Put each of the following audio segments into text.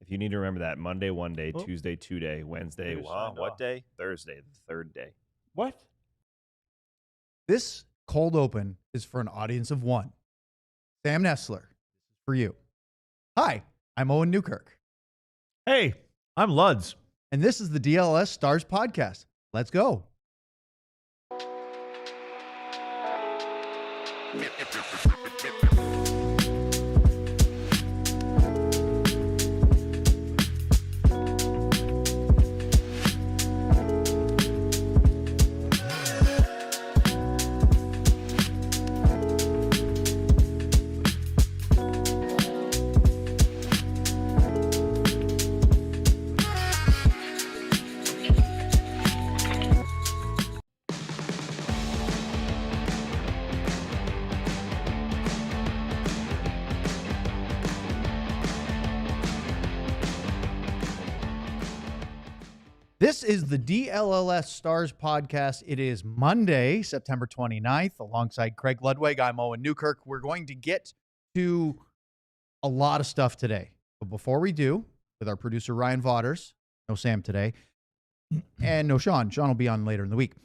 If you need to remember that, Monday 1 day, Tuesday 2 day, Wednesday what day? Thursday the 3rd day. What? This cold open is for an audience of one. Sam Nestler, for you. Hi, I'm Owen Newkirk. Hey, I'm Luds. And this is the DLS Stars Podcast. Let's go. This is the DLLS Stars Podcast. It is Monday, September 29th. Alongside Craig Ludwig, I'm Owen Newkirk. We're going to get to a lot of stuff today. But before we do, with our producer Ryan Vaughters, no Sam today, and no Sean. Sean will be on later in the week.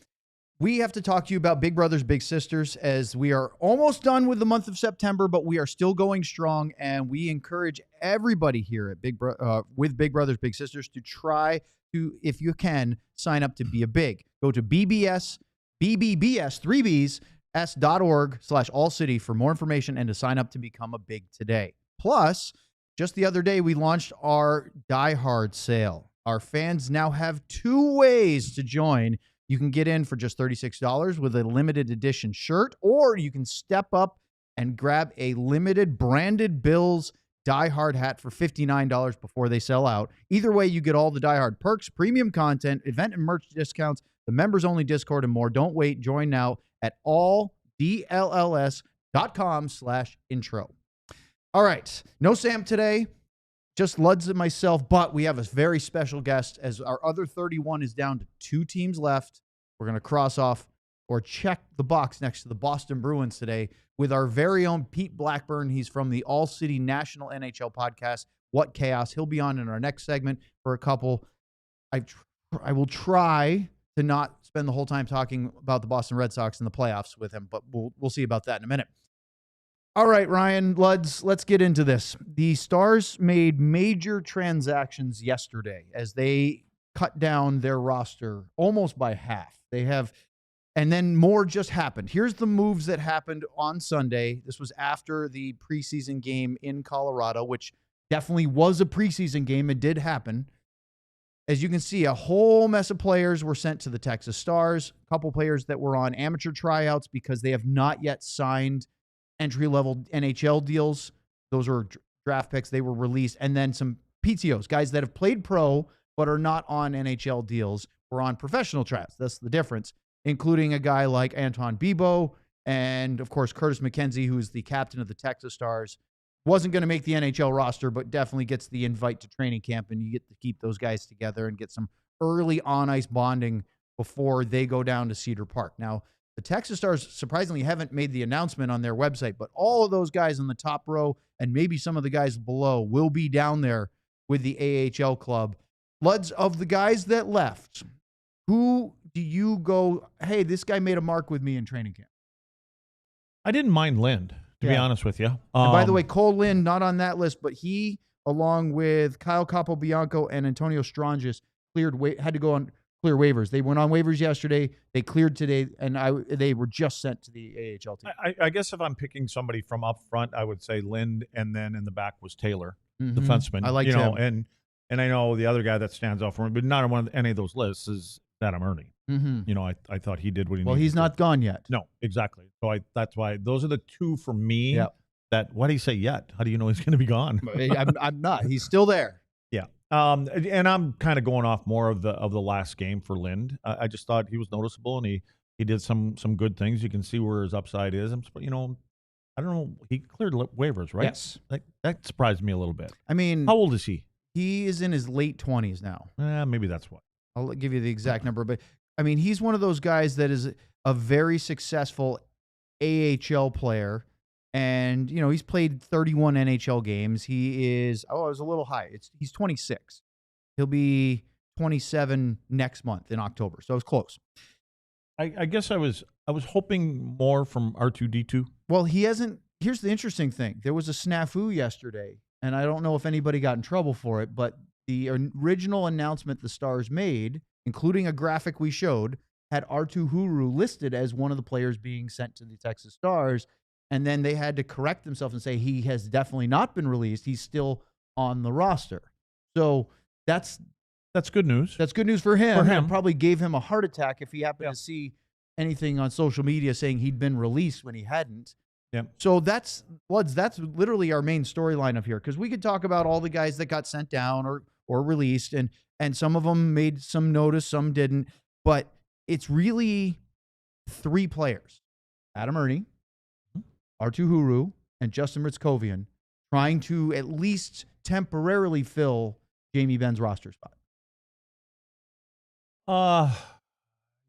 We have to talk to you about Big Brothers, Big Sisters, as we are almost done with the month of September, but we are still going strong, and we encourage everybody here at with Big Brothers, Big Sisters to try to, if you can, sign up to be a big. Go to BBS3Bs.org/AllCity for more information and to sign up to become a big today. Plus, just the other day, we launched our Die Hard sale. Our fans now have 2 ways to join. You can get in for just $36 with a limited edition shirt, or you can step up and grab a limited branded Bills Die Hard hat for $59 before they sell out. Either way, you get all the Die Hard perks, premium content, event and merch discounts, the members-only Discord, and more. Don't wait. Join now at alldlls.com/intro. All right. No Sam today. Just Luds and myself, but we have a very special guest as our other 31 is down to 2 teams left. We're going to cross off or check the box next to the Boston Bruins today with our very own Pete Blackburn. He's from the ALLCITY National NHL podcast, What Chaos. He'll be on in our next segment for a couple. I will try to not spend the whole time talking about the Boston Red Sox and the playoffs with him, but we'll see about that in a minute. All right, Ryan, Luds, let's get into this. The Stars made major transactions yesterday as they cut down their roster almost by half. They have, and then more just happened. Here's the moves that happened on Sunday. This was after the preseason game in Colorado, which definitely was a preseason game. It did happen. As you can see, a whole mess of players were sent to the Texas Stars, a couple players that were on amateur tryouts because they have not yet signed entry-level NHL deals. Those are draft picks. They were released. And then some PTOs, guys that have played pro but are not on NHL deals, were on professional tryouts. That's the difference, including a guy like Antoine Bibeau and, of course, Curtis McKenzie, who is the captain of the Texas Stars. Wasn't going to make the NHL roster, but definitely gets the invite to training camp, and you get to keep those guys together and get some early on-ice bonding before they go down to Cedar Park. Now, the Texas Stars surprisingly haven't made the announcement on their website, but all of those guys in the top row and maybe some of the guys below will be down there with the AHL club. Luds, of the guys that left, who do you go, hey, this guy made a mark with me in training camp? I didn't mind Lind, to be honest with you. And by the way, Cole Lind, not on that list, but he, along with Kyle Capobianco and Antonio Strangis, had to go on clear waivers. They went on waivers yesterday. They cleared today, and they were just sent to the AHL team. I guess if I'm picking somebody from up front, I would say Lind, and then in the back was Taylor, defenseman. I like him. And I know the other guy that stands out for me, but not on any of those lists, is Adam Ernie. I thought he did what he needed. Well, he's not gone yet. No, exactly. So that's why those are the 2 for me. Yep. That, why do you say yet? How do you know he's going to be gone? I'm not. He's still there. Yeah. And I'm kind of going off more of the last game for Lind. I just thought he was noticeable, and he did some good things. You can see where his upside is. I don't know. He cleared waivers, right? Yes. That surprised me a little bit. I mean, how old is he? He is in his late 20s now. Maybe that's what. I'll give you the exact number, but I mean, he's one of those guys that is a very successful AHL player And, he's played 31 NHL games. He is, it was a little high. He's 26. He'll be 27 next month in October. So it's close. I guess I was hoping more from R2D2. Well, he hasn't. Here's the interesting thing. There was a snafu yesterday, and I don't know if anybody got in trouble for it, but the original announcement the Stars made, including a graphic we showed, had R2 Huru listed as one of the players being sent to the Texas Stars. And then they had to correct themselves and say he has definitely not been released. He's still on the roster. So that's good news. That's good news for him. It probably gave him a heart attack if he happened to see anything on social media saying he'd been released when he hadn't. Yeah. So that's literally our main storyline of here, because we could talk about all the guys that got sent down or released, and some of them made some notice, some didn't. But it's really 3 players: Adam Ernie, R2 Huru, and Justin Ritzkovian, trying to at least temporarily fill Jamie Benn's roster spot.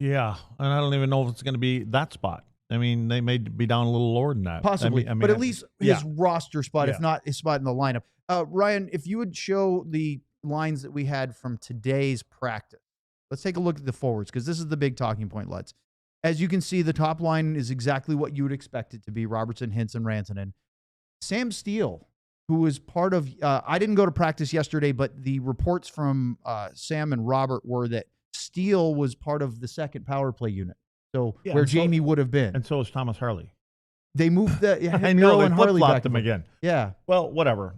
Yeah, and I don't even know if it's going to be that spot. I mean, they may be down a little lower than that. Possibly, but at least his roster spot, if not his spot in the lineup. Ryan, if you would show the lines that we had from today's practice. Let's take a look at the forwards, because this is the big talking point, Lutz. As you can see, the top line is exactly what you would expect it to be: Robertson, Hintz, and Rantanen. Sam Steele, who was part of I didn't go to practice yesterday, but the reports from Sam and Robert were that Steele was part of the second power play unit, where Jamie would have been. And so is Thomas Harley. They moved the I know, and they Harley back them again. Yeah. Well, whatever.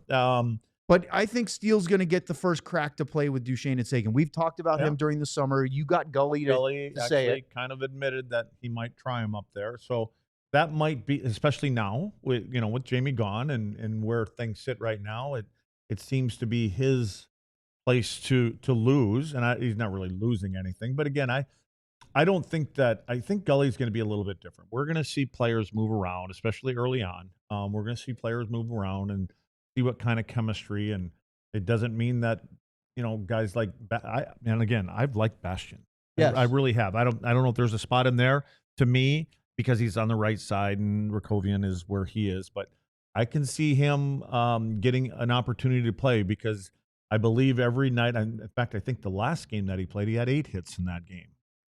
But I think Steele's going to get the first crack to play with Duchesne and Sagan. We've talked about him during the summer. You got Gully to say it. Kind of admitted that he might try him up there. So that might be, especially now with Jamie gone and where things sit right now, it seems to be his place to lose, and he's not really losing anything. But again, I don't think that. I think Gully's going to be a little bit different. We're going to see players move around, especially early on. We're going to see players move around and see what kind of chemistry. And it doesn't mean that guys like and again, I've liked Bastian. Yes. I really have. I don't know if there's a spot in there to me because he's on the right side and Rakovian is where he is, but I can see him getting an opportunity to play because I believe every night. In fact, I think the last game that he played, he had 8 hits in that game.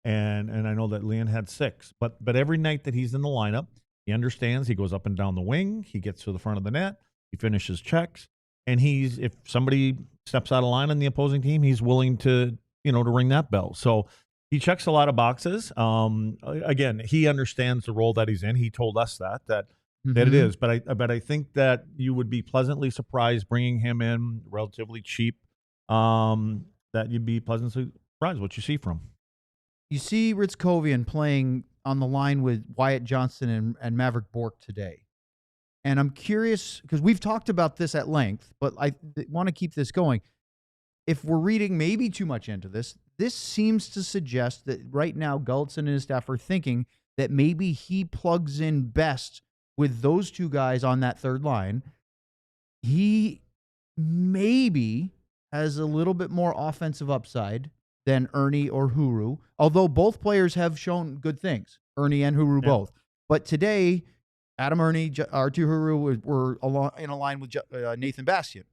And I know that Leon had 6, but every night that he's in the lineup, he understands. He goes up and down the wing. He gets to the front of the net. He finishes checks, and if somebody steps out of line on the opposing team, he's willing to to ring that bell. So he checks a lot of boxes. Again, he understands the role that he's in. He told us that it is. But I think that you would be pleasantly surprised bringing him in relatively cheap. That you'd be pleasantly surprised what you see from him. You see Ritzkovian playing on the line with Wyatt Johnston and Maverick Bourque today. And I'm curious, because we've talked about this at length, but I want to keep this going. If we're reading maybe too much into this, this seems to suggest that right now Gulletson and his staff are thinking that maybe he plugs in best with those 2 guys on that third line. He maybe has a little bit more offensive upside than Ernie or Huru, although both players have shown good things, Ernie and Huru both. But today, Adam Ernie, R2 Huru were in a line with Nathan Bastian.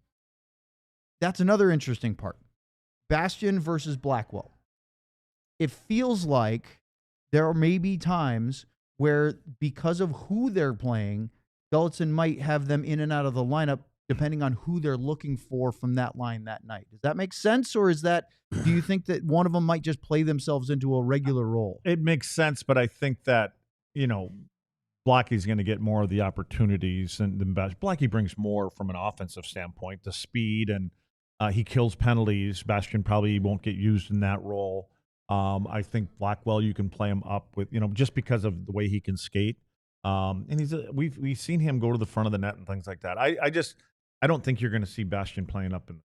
That's another interesting part. Bastian versus Blackwell. It feels like there may be times where, because of who they're playing, Gulletson might have them in and out of the lineup depending on who they're looking for from that line that night. Does that make sense, or do you think that one of them might just play themselves into a regular role? It makes sense, but I think that, Blackie's going to get more of the opportunities than Bastian. Blackie brings more from an offensive standpoint, the speed, and he kills penalties. Bastian probably won't get used in that role. I think Blackwell, you can play him up with, just because of the way he can skate. And we've seen him go to the front of the net and things like that. I don't think you're going to see Bastian playing up in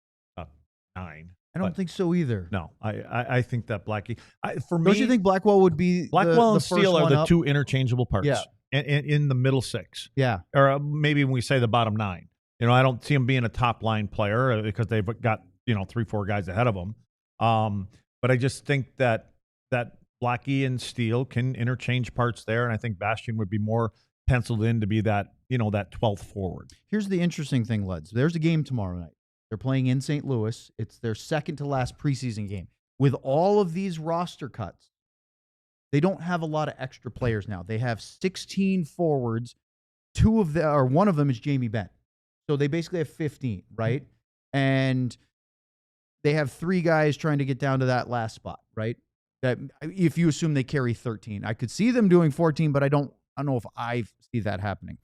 9. I don't think so either. No, I think that Blackie. Don't you think Blackwell would be Blackwell the and Steele are the up? 2 interchangeable parts? Yeah. In the middle 6. Yeah. Or maybe when we say the bottom 9. I don't see him being a top line player because they've got 3-4 guys ahead of him. But I just think that Blackie and Steele can interchange parts there, and I think Bastian would be more penciled in to be that, that 12th forward. Here's the interesting thing, Leds. There's a game tomorrow night. They're playing in St. Louis. It's their second to last preseason game. With all of these roster cuts, they don't have a lot of extra players now. They have 16 forwards. One of them is Jamie Benn. So they basically have 15, right? And they have 3 guys trying to get down to that last spot, right? That if you assume they carry 13. I could see them doing 14, but I don't know if I see that happening.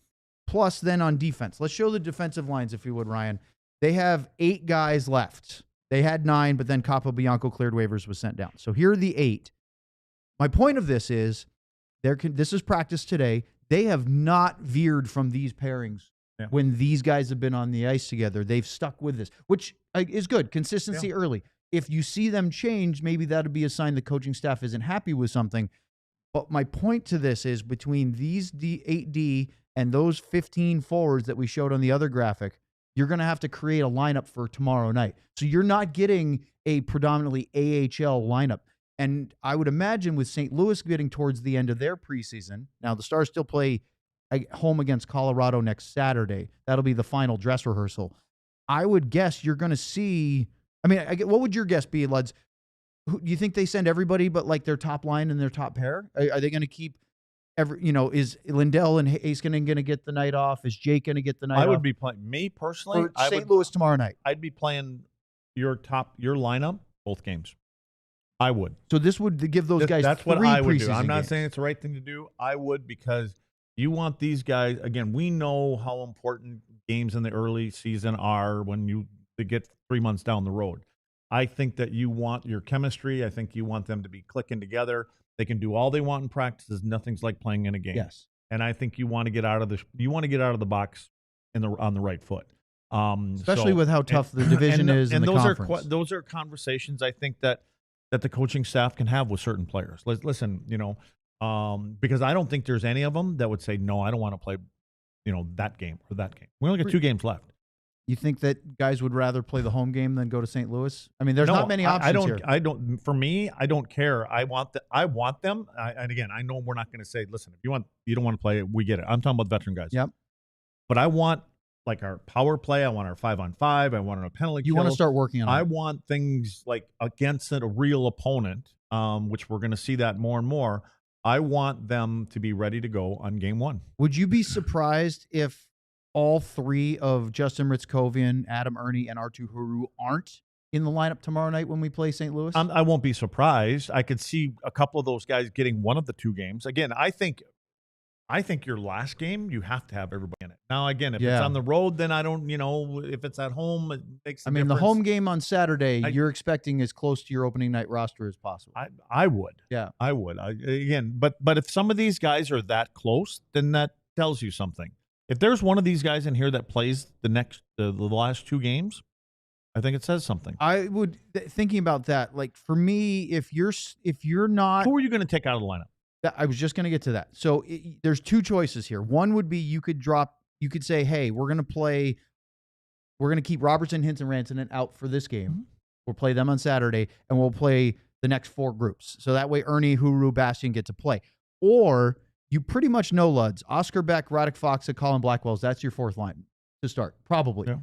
Plus, then on defense, let's show the defensive lines, if you would, Ryan. They have 8 guys left. They had 9, but then Capobianco cleared waivers, was sent down. So here are the 8. My point of this is, this is practice today. They have not veered from these pairings when these guys have been on the ice together. They've stuck with this, which is good. Consistency early. If you see them change, maybe that would be a sign the coaching staff isn't happy with something. But my point to this is, between these 8D and those 15 forwards that we showed on the other graphic, you're going to have to create a lineup for tomorrow night. So you're not getting a predominantly AHL lineup. And I would imagine with St. Louis getting towards the end of their preseason, now the Stars still play home against Colorado next Saturday. That'll be the final dress rehearsal. I would guess you're going to see, what would your guess be, Luds? Do you think they send everybody but like their top line and their top pair? Are they going to keep is Lindell and Heiskanen going to get the night off? Is Jake going to get the night off? I would be playing, me personally, for St. Louis tomorrow night. I'd be playing your lineup both games. I would. So this would give those guys that's 3 what I would do. preseason I'm not games. saying it's the right thing to do. I would, because you want these guys, again, we know how important games in the early season are when they get 3 months down the road. I think that you want your chemistry. I think you want them to be clicking together. They can do all they want in practices. Nothing's like playing in a game. Yes. And I think you want to get out of the box on the right foot. Especially with how tough the division is and the conference. Those are conversations I think that the coaching staff can have with certain players. Listen, because I don't think there's any of them that would say, no, I don't want to play, that game or that game. We only got 2 games left. You think that guys would rather play the home game than go to St. Louis? There's not many options here. I don't. For me, I don't care. I want them. And again, I know we're not going to say, listen, if you don't want to play it, we get it. I'm talking about veteran guys. Yep. But I want like our power play. I want our 5-on-5. I want our penalty kill. You want to start working on it. I want things like against a real opponent, which we're going to see that more and more. I want them to be ready to go on game 1. Would you be surprised if all 3 of Justin Ritzkovian, Adam Ernie, and Arttu Huru aren't in the lineup tomorrow night when we play St. Louis? I won't be surprised. I could see a couple of those guys getting one of the 2 games. Again, I think your last game, you have to have everybody in it. Now, again, if it's on the road, then I don't, if it's at home, it makes a difference. The home game on Saturday, you're expecting as close to your opening night roster as possible. I would. Yeah. I would. But if some of these guys are that close, then that tells you something. If there's one of these guys in here that plays the last 2 games, I think it says something. I would, thinking about that, like for me, if you're not, who are you going to take out of the lineup? I was just going to get to that. So there's 2 choices here. One would be you could say, hey, we're going to keep Robertson, Hintz, and Rantanen out for this game. Mm-hmm. We'll play them on Saturday, and we'll play the next 4 groups. So that way Ernie, Huru, Bastian get to play. Or you pretty much know, Luds, Oscar Beck, Radek Foxa, Colin Blackwells, that's your 4th line to start, probably. Yeah.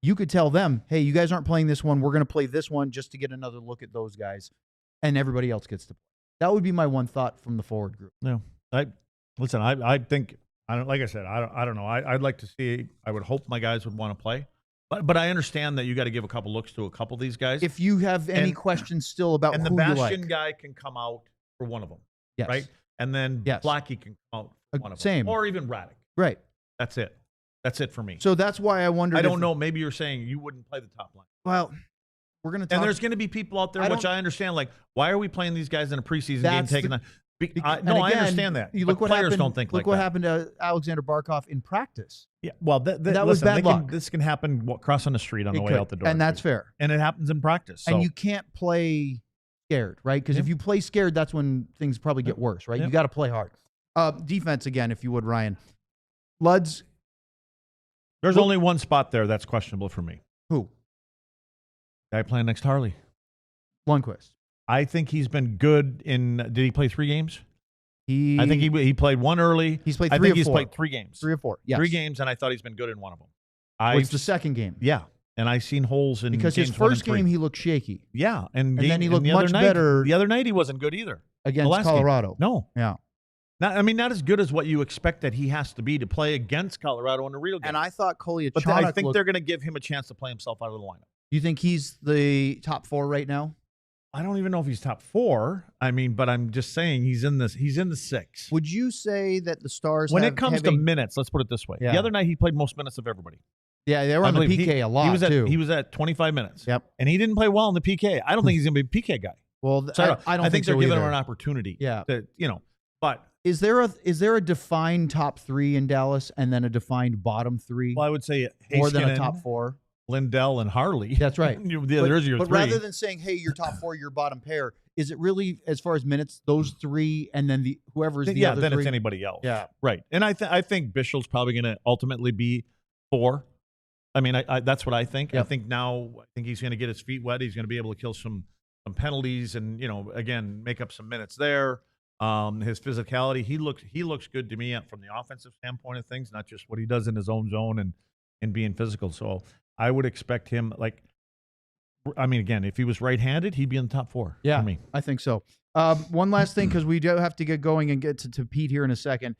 You could tell them, hey, you guys aren't playing this one. We're going to play this one just to get another look at those guys, and everybody else gets to play. That would be my one thought from the forward group. Yeah. I think, like I said, I don't know. I'd like to see, I would hope my guys would want to play. But I understand that you got to give a couple looks to a couple of these guys. If you have any questions still about who you like. And the Bastian guy can come out for one of them. Yes. Right? And then Blackie can come out for one of them. Same. Or even Radek. Right. That's it. That's it for me. So that's why I wondered. I don't know. Maybe you're saying you wouldn't play the top line. Well, we're going to talk. And there's going to be people out there, which I understand, like, why are we playing these guys in a preseason game taking that? I understand that. You look what players happened, don't think like that. Look what happened to Alexander Barkov in practice. Yeah, well, that was bad luck. This can happen crossing the street on the way out the door. And that's fair. And it happens in practice. So. And you can't play scared, right? Because if you play scared, that's when things probably get worse, right? You got to play hard. Defense again, if you would, Ryan. Luds. There's only one spot there that's questionable for me. Who? Guy playing next to Harley. Lundqvist. I think he's been good in. Did he play 3 games? I think he played one early. He's played I three think or he's four. played 3 games. 3 or 4. Yes. 3 games, and I thought he's been good in one of them. It's the second game. Yeah, and I've seen holes in because his games 1 and first 3. game he looked shaky. Yeah, and then he looked much night, better. The other night he wasn't good either. Against Colorado. Game. No. Yeah. Not as good as what you expect that he has to be to play against Colorado in a real game. And I thought Kolyachonok But I think they're going to give him a chance to play himself out of the lineup. You think he's the top 4 right now? I don't even know if he's top 4. I mean, but I'm just saying he's in the 6. Would you say that the Stars when it comes to minutes, let's put it this way. Yeah. The other night he played most minutes of everybody. Yeah, they were on the PK a lot too. He was at 25 minutes. Yep. And he didn't play well in the PK. I don't think he's going to be a PK guy. Well, so I don't think they're so giving either. him an opportunity. Yeah. But is there a defined top 3 in Dallas and then a defined bottom 3? Well, I would say more than a Heiskanen, top 4. Lindell and Harley. That's right. There's your 3. But rather than saying, "Hey, your top 4, your bottom pair," is it really as far as minutes those 3 and then whoever's the other 3? Yeah, then it's anybody else. Yeah, right. And I think Bischel's probably going to ultimately be 4. I mean, I that's what I think. Yep. I think he's going to get his feet wet. He's going to be able to kill some penalties and again make up some minutes there. His physicality, he looks good to me from the offensive standpoint of things, not just what he does in his own zone and being physical. So I would expect him again, if he was right-handed, he'd be in the top 4. Yeah, for me. I think so. One last thing, because we do have to get going and get to Pete here in a second.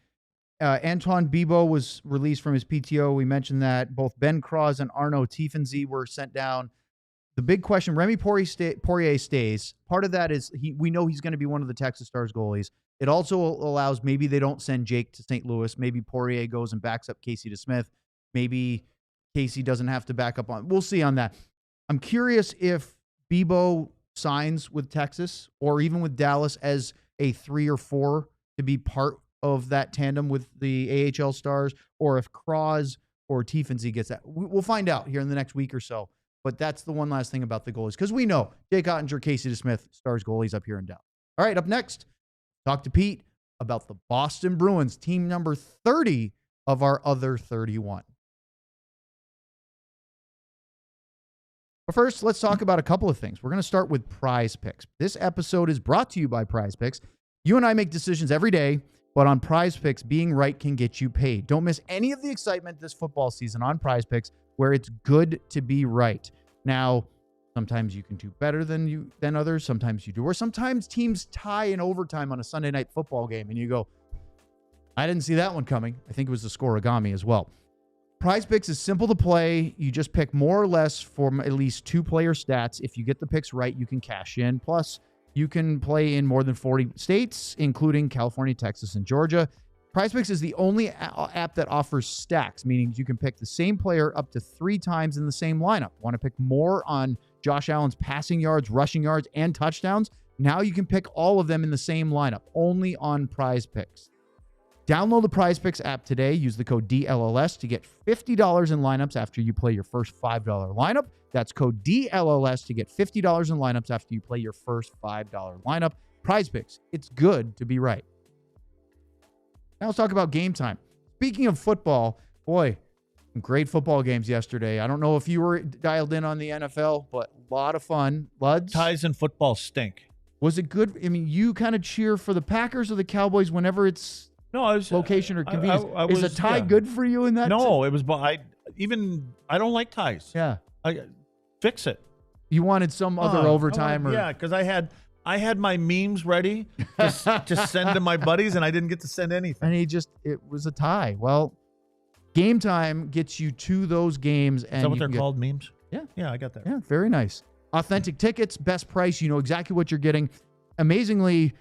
Antoine Bibeau was released from his PTO. We mentioned that. Both Ben Cross and Arno Tiefensee were sent down. The big question, Remy Poirier stays. Part of that is we know he's going to be one of the Texas Stars goalies. It also allows maybe they don't send Jake to St. Louis. Maybe Poirier goes and backs up Casey DeSmith. Maybe Casey doesn't have to back up on. We'll see on that. I'm curious if Bibeau signs with Texas or even with Dallas as a 3 or 4 to be part of that tandem with the AHL Stars, or if Cross or Tiefensee gets that. We'll find out here in the next week or so. But that's the one last thing about the goalies, because we know Jake Ottinger, Casey DeSmith, Stars goalies up here in Dallas. All right, up next, talk to Pete about the Boston Bruins, team number 30 of our other 31. But first, let's talk about a couple of things. We're going to start with Prize Picks. This episode is brought to you by Prize Picks. You and I make decisions every day, but on Prize Picks, being right can get you paid. Don't miss any of the excitement this football season on Prize Picks, where it's good to be right. Now, sometimes you can do better than others. Sometimes you do. Or sometimes teams tie in overtime on a Sunday night football game, and you go, I didn't see that one coming. I think it was the scoregami as well. Prize Picks is simple to play. You just pick more or less from at least 2 player stats. If you get the picks right, you can cash in. Plus, you can play in more than 40 states, including California, Texas, and Georgia. PrizePicks is the only app that offers stacks, meaning you can pick the same player up to 3 times in the same lineup. Want to pick more on Josh Allen's passing yards, rushing yards, and touchdowns? Now you can pick all of them in the same lineup, only on PrizePicks. Download the PrizePicks app today. Use the code DLLS to get $50 in lineups after you play your first $5 lineup. That's code DLLS to get $50 in lineups after you play your first $5 lineup. PrizePicks, it's good to be right. Now let's talk about game time. Speaking of football, boy, some great football games yesterday. I don't know if you were dialed in on the NFL, but a lot of fun. Luds? Ties in football stink. Was it good? I mean, you kind of cheer for the Packers or the Cowboys whenever it's location or convenience. Is a tie good for you in that? No, it was. I don't like ties. Yeah, fix it. You wanted some other overtime, because I had my memes ready to send to my buddies, and I didn't get to send anything. And it was a tie. Well, game time gets you to those games. And is that what they're called, memes? Yeah, I got that. Yeah, very nice. Authentic tickets, best price. You know exactly what you're getting. Amazingly,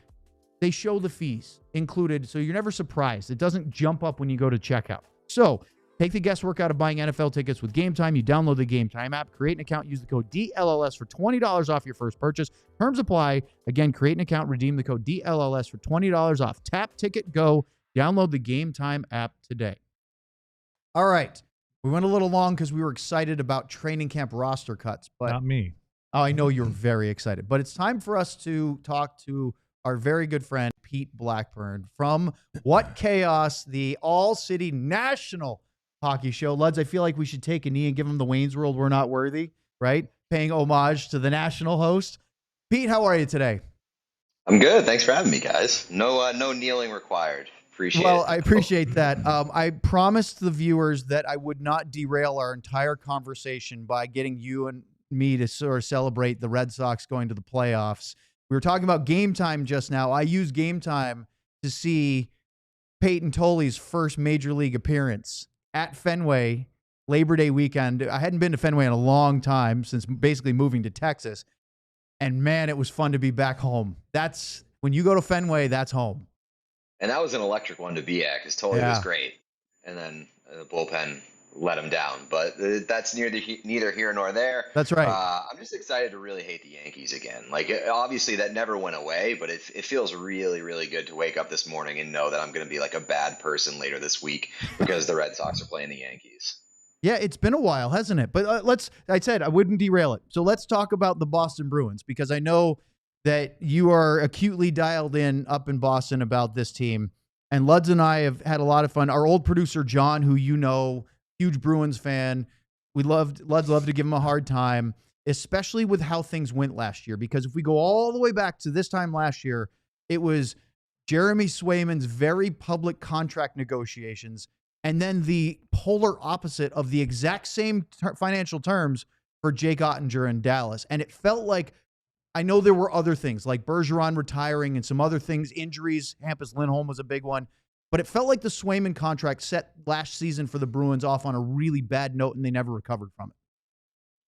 they show the fees included, so you're never surprised. It doesn't jump up when you go to checkout. So take the guesswork out of buying NFL tickets with Game Time. You download the Game Time app, create an account, use the code DLLS for $20 off your first purchase. Terms apply. Again, create an account, redeem the code DLLS for $20 off. Tap, ticket, go. Download the Game Time app today. All right. We went a little long because we were excited about training camp roster cuts. But not me. Oh, I know you're very excited. But it's time for us to talk to our very good friend, Pete Blackburn, from What Chaos, the All-City National Hockey Show. Luds, I feel like we should take a knee and give him the Wayne's World We're Not Worthy, right? Paying homage to the national host. Pete, how are you today? I'm good. Thanks for having me, guys. No kneeling required. Appreciate Well, it. I appreciate that. I promised the viewers that I would not derail our entire conversation by getting you and me to sort of celebrate the Red Sox going to the playoffs. We were talking about Game Time just now. I used Game Time to see Peyton Toley's first major league appearance at Fenway Labor Day weekend. I hadn't been to Fenway in a long time, since basically moving to Texas. And man, it was fun to be back home. That's when you go to Fenway, that's home. And that was an electric one to be at because Tully was Yeah. great, and then the bullpen let him down. But that's neither here nor there. That's right. I'm just excited to really hate the Yankees again. Like, obviously that never went away, but it feels really, really good to wake up this morning and know that I'm going to be like a bad person later this week because the Red Sox are playing the Yankees. Yeah, it's been a while, hasn't it? But I said I wouldn't derail it. So let's talk about the Boston Bruins, because I know that you are acutely dialed in up in Boston about this team. And Luds and I have had a lot of fun. Our old producer, John, who you know, huge Bruins fan, Luds loved to give him a hard time, especially with how things went last year. Because if we go all the way back to this time last year, it was Jeremy Swayman's very public contract negotiations, and then the polar opposite of the exact same financial terms for Jake Ottinger in Dallas. And it felt like, I know there were other things like Bergeron retiring and some other things, injuries. Hampus Lindholm was a big one. But it felt like the Swayman contract set last season for the Bruins off on a really bad note, and they never recovered from it.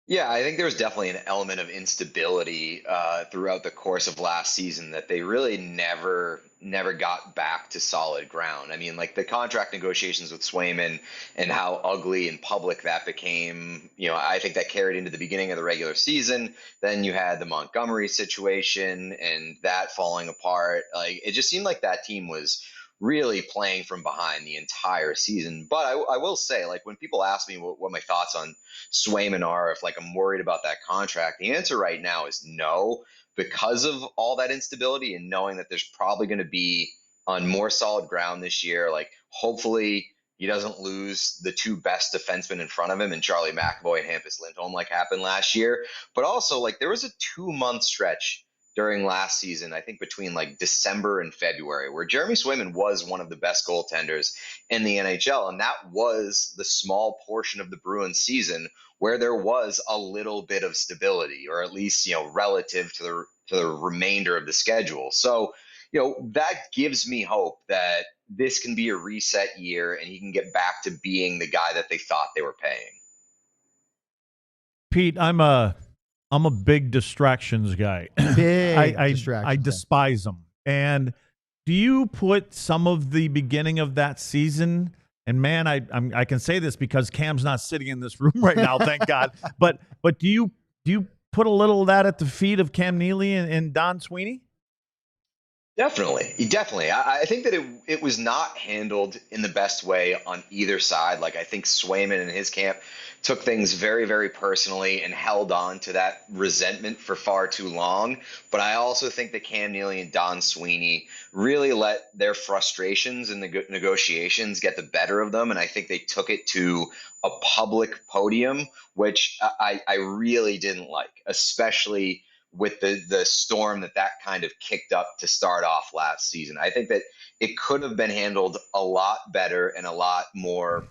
Yeah, I think there was definitely an element of instability throughout the course of last season that they really never got back to solid ground. I mean, like the contract negotiations with Swayman and how ugly and public that became, I think that carried into the beginning of the regular season. Then you had the Montgomery situation and that falling apart. Like, it just seemed like that team was really playing from behind the entire season. But I will say, like, when people ask me what my thoughts on Swayman are, if like I'm worried about that contract, the answer right now is no, because of all that instability and knowing that there's probably going to be on more solid ground this year. Like, hopefully he doesn't lose the two best defensemen in front of him, and Charlie McAvoy and Hampus Lindholm, like happened last year. But also, like, there was a 2-month stretch during last season, I think between like December and February, where Jeremy Swayman was one of the best goaltenders in the NHL. And that was the small portion of the Bruins season where there was a little bit of stability, or at least, relative to the remainder of the schedule. So, that gives me hope that this can be a reset year and he can get back to being the guy that they thought they were paying. Pete, I'm a big distractions guy. Big I distractions. despise them. And do you put some of the beginning of that season? And man, I can say this because Cam's not sitting in this room right now, thank God. But do you put a little of that at the feet of Cam Neely and Don Sweeney? Definitely. I think that it was not handled in the best way on either side. Like, I think Swayman and his camp took things very, very personally and held on to that resentment for far too long. But I also think that Cam Neely and Don Sweeney really let their frustrations in the negotiations get the better of them. And I think they took it to a public podium, which I really didn't like, especially with the storm that kind of kicked up to start off last season. I think that it could have been handled a lot better and a lot more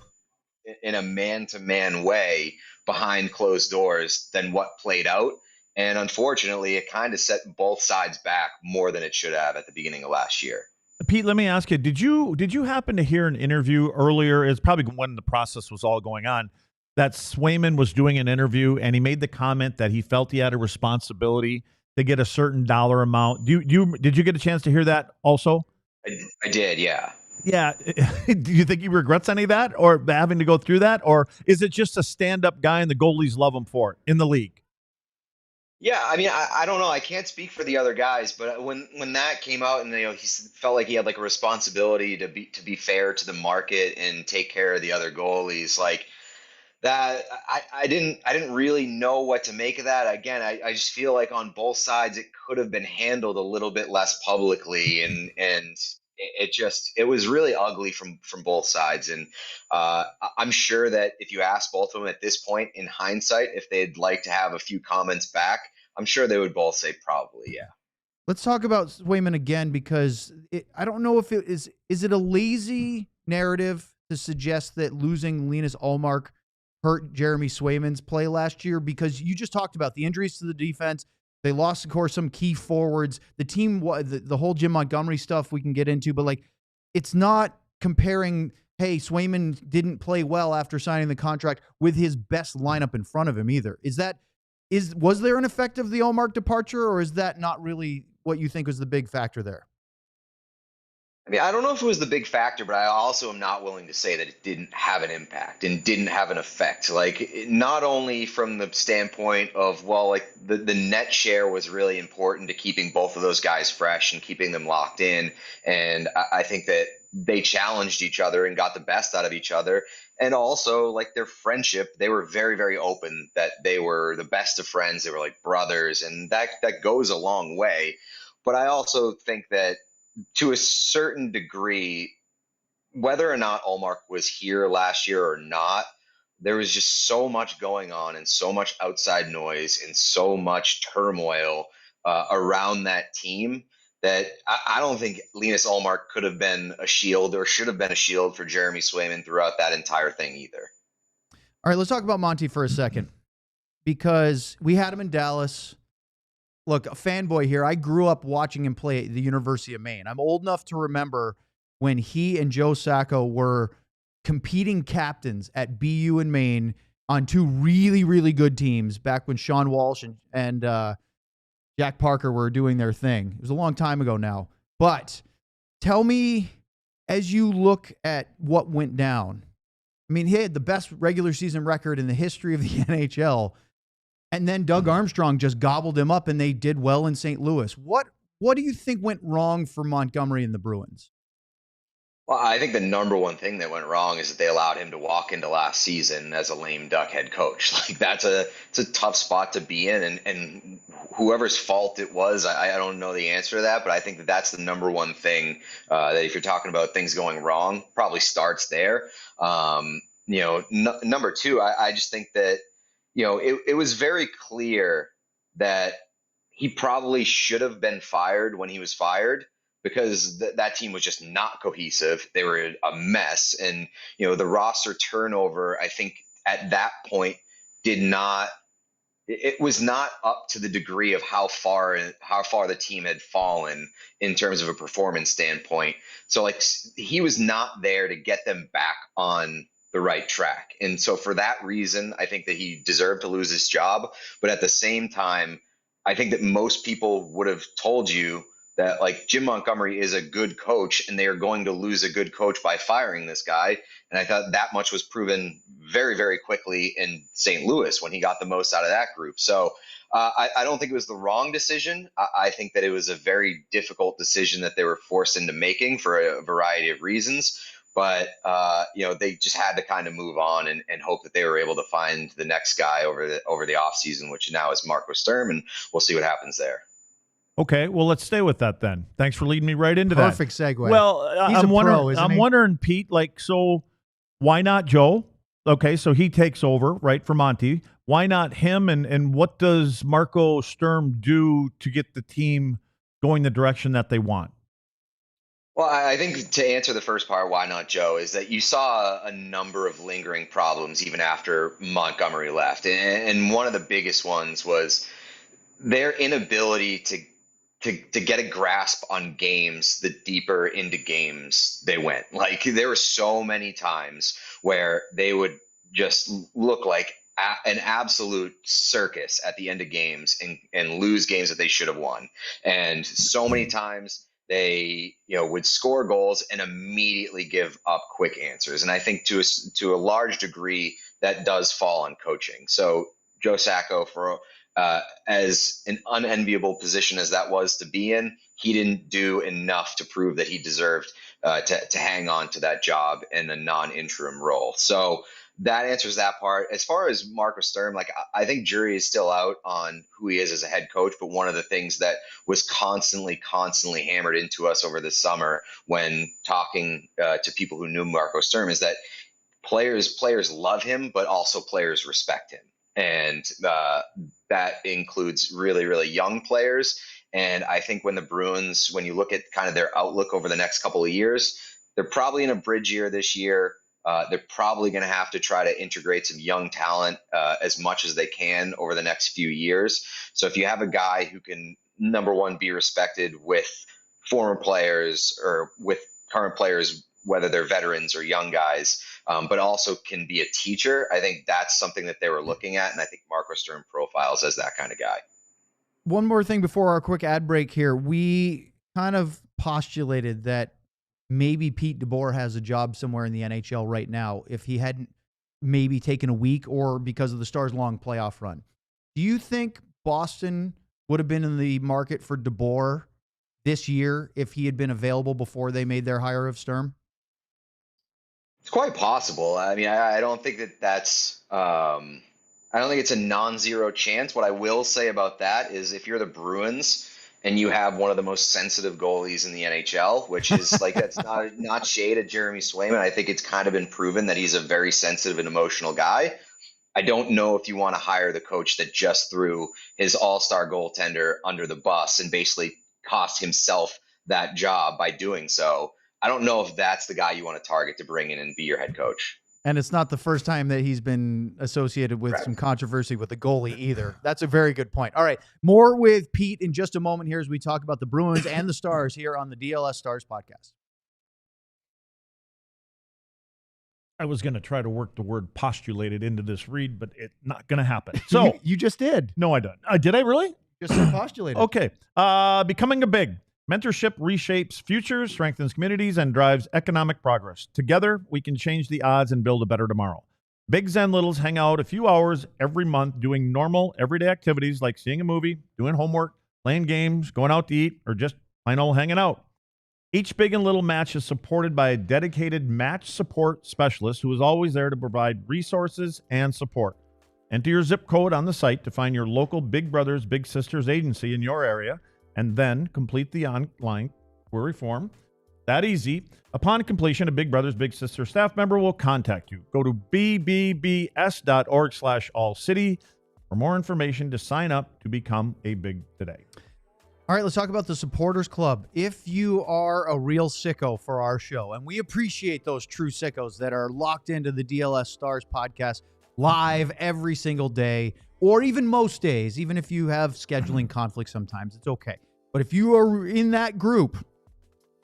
in a man-to-man way behind closed doors than what played out. And unfortunately, it kind of set both sides back more than it should have at the beginning of last year. Pete, let me ask you, did you happen to hear an interview earlier? It's probably when the process was all going on, that Swayman was doing an interview and he made the comment that he felt he had a responsibility to get a certain dollar amount. Did you get a chance to hear that also? I did, yeah. Yeah. Do you think he regrets any of that, or having to go through that? Or is it just a stand-up guy and the goalies love him for it in the league? Yeah, I mean, I don't know. I can't speak for the other guys, but when that came out, and he felt like he had like a responsibility to be fair to the market and take care of the other goalies, like that, I didn't really know what to make of that. Again, I just feel like on both sides it could have been handled a little bit less publicly, and it was really ugly from both sides. And I'm sure that if you ask both of them at this point in hindsight if they'd like to have a few comments back, I'm sure they would both say probably yeah. Let's talk about Swayman again, because I don't know if it is it a lazy narrative to suggest that losing Linus Ullmark hurt Jeremy Swayman's play last year, because you just talked about the injuries to the defense. They lost, of course, some key forwards. The team, the whole Jim Montgomery stuff we can get into, but like, it's not comparing, hey, Swayman didn't play well after signing the contract with his best lineup in front of him either. Was there an effect of the Ullmark departure, or is that not really what you think was the big factor there? I mean, I don't know if it was the big factor, but I also am not willing to say that it didn't have an impact and didn't have an effect. Like, not only from the standpoint of, well, like the net share was really important to keeping both of those guys fresh and keeping them locked in. And I think that they challenged each other and got the best out of each other. And also, like, their friendship, they were very, very open that they were the best of friends. They were like brothers, and that goes a long way. But I also think that, to a certain degree, whether or not Ullmark was here last year or not, there was just so much going on and so much outside noise and so much turmoil around that team that I don't think Linus Ullmark could have been a shield, or should have been a shield, for Jeremy Swayman throughout that entire thing either. All right, let's talk about Monty for a second, because we had him in Dallas. Look, a fanboy here. I grew up watching him play at the University of Maine. I'm old enough to remember when he and Joe Sacco were competing captains at BU in Maine on two really, really good teams back when Sean Walsh and Jack Parker were doing their thing. It was a long time ago now. But tell me, as you look at what went down, I mean, he had the best regular season record in the history of the NHL. And then Doug Armstrong just gobbled him up, and they did well in St. Louis. What do you think went wrong for Montgomery and the Bruins? Well, I think the number one thing that went wrong is that they allowed him to walk into last season as a lame duck head coach. Like, it's a tough spot to be in, and whoever's fault it was, I don't know the answer to that, but I think that that's the number one thing, that if you're talking about things going wrong, probably starts there. Number two, I just think that, it was very clear that he probably should have been fired when he was fired, because that team was just not cohesive. They were a mess. And, the roster turnover, I think at that point it was not up to the degree of how far the team had fallen in terms of a performance standpoint. So, like, he was not there to get them back on the right track. And so for that reason, I think that he deserved to lose his job. But at the same time, I think that most people would have told you that, like, Jim Montgomery is a good coach, and they are going to lose a good coach by firing this guy. And I thought that much was proven very, very quickly in St. Louis when he got the most out of that group. So I don't think it was the wrong decision. I think that it was a very difficult decision that they were forced into making for a variety of reasons. But, they just had to kind of move on and hope that they were able to find the next guy over the offseason, which now is Marco Sturm, and we'll see what happens there. Okay, well, let's stay with that then. Thanks for leading me right into that. Perfect segue. Well, I'm wondering, Pete, like, so why not Joe? Okay, so he takes over, right, for Monty. Why not him? And what does Marco Sturm do to get the team going the direction that they want? Well, I think to answer the first part, why not Joe, is that you saw a number of lingering problems even after Montgomery left. And one of the biggest ones was their inability to get a grasp on games the deeper into games they went. Like, there were so many times where they would just look like an absolute circus at the end of games and lose games that they should have won. And so many times they would score goals and immediately give up quick answers. And I think to a large degree that does fall on coaching. So Joe Sacco, for as an unenviable position as that was to be in, he didn't do enough to prove that he deserved to hang on to that job in a non-interim role. So that answers that part. As far as Marco Sturm, like, I think jury is still out on who he is as a head coach. But one of the things that was constantly hammered into us over the summer when talking to people who knew Marco Sturm is that players love him, but also players respect him. And that includes really, really young players And I think when the Bruins, when you look at kind of their outlook over the next couple of years, they're probably in a bridge year this year. They're probably going to have to try to integrate some young talent as much as they can over the next few years. So if you have a guy who can, number one, be respected with former players or with current players, whether they're veterans or young guys, but also can be a teacher, I think that's something that they were looking at. And I think Marco Sturm profiles as that kind of guy. One more thing before our quick ad break here. We kind of postulated that maybe Pete DeBoer has a job somewhere in the NHL right now if he hadn't maybe taken a week or because of the Stars' long playoff run. Do you think Boston would have been in the market for DeBoer this year if he had been available before they made their hire of Sturm? It's quite possible. I mean, I don't think that's I don't think it's a non-zero chance. What I will say about that is if you're the Bruins and you have one of the most sensitive goalies in the NHL, which is like, that's not shade at Jeremy Swayman. I think it's kind of been proven that he's a very sensitive and emotional guy. I don't know if you want to hire the coach that just threw his all-star goaltender under the bus and basically cost himself that job by doing so. I don't know if that's the guy you want to target to bring in and be your head coach. And it's not the first time that he's been associated with some controversy with the goalie either. That's a very good point. All right, more with Pete in just a moment here as we talk about the Bruins and the Stars here on the DLS Stars podcast. I was going to try to work the word postulated into this read, but it's not going to happen. So you just did. No, I don't. Did I really? Just said postulated. Okay. Becoming a big. Mentorship reshapes futures, strengthens communities, and drives economic progress. Together, we can change the odds and build a better tomorrow. Bigs and littles hang out a few hours every month doing normal, everyday activities like seeing a movie, doing homework, playing games, going out to eat, or just plain old hanging out. Each big and little match is supported by a dedicated match support specialist who is always there to provide resources and support. Enter your zip code on the site to find your local Big Brothers Big Sisters agency in your area, and then complete the online query form. That easy. Upon completion, a Big Brothers Big Sister staff member will contact you. Go to bbbs.org/allcity for more information to sign up to become a Big today. All right, let's talk about the Supporters Club. If you are a real sicko for our show, and we appreciate those true sickos that are locked into the DLS Stars podcast live every single day, or even most days, even if you have scheduling conflicts sometimes, it's okay. But if you are in that group,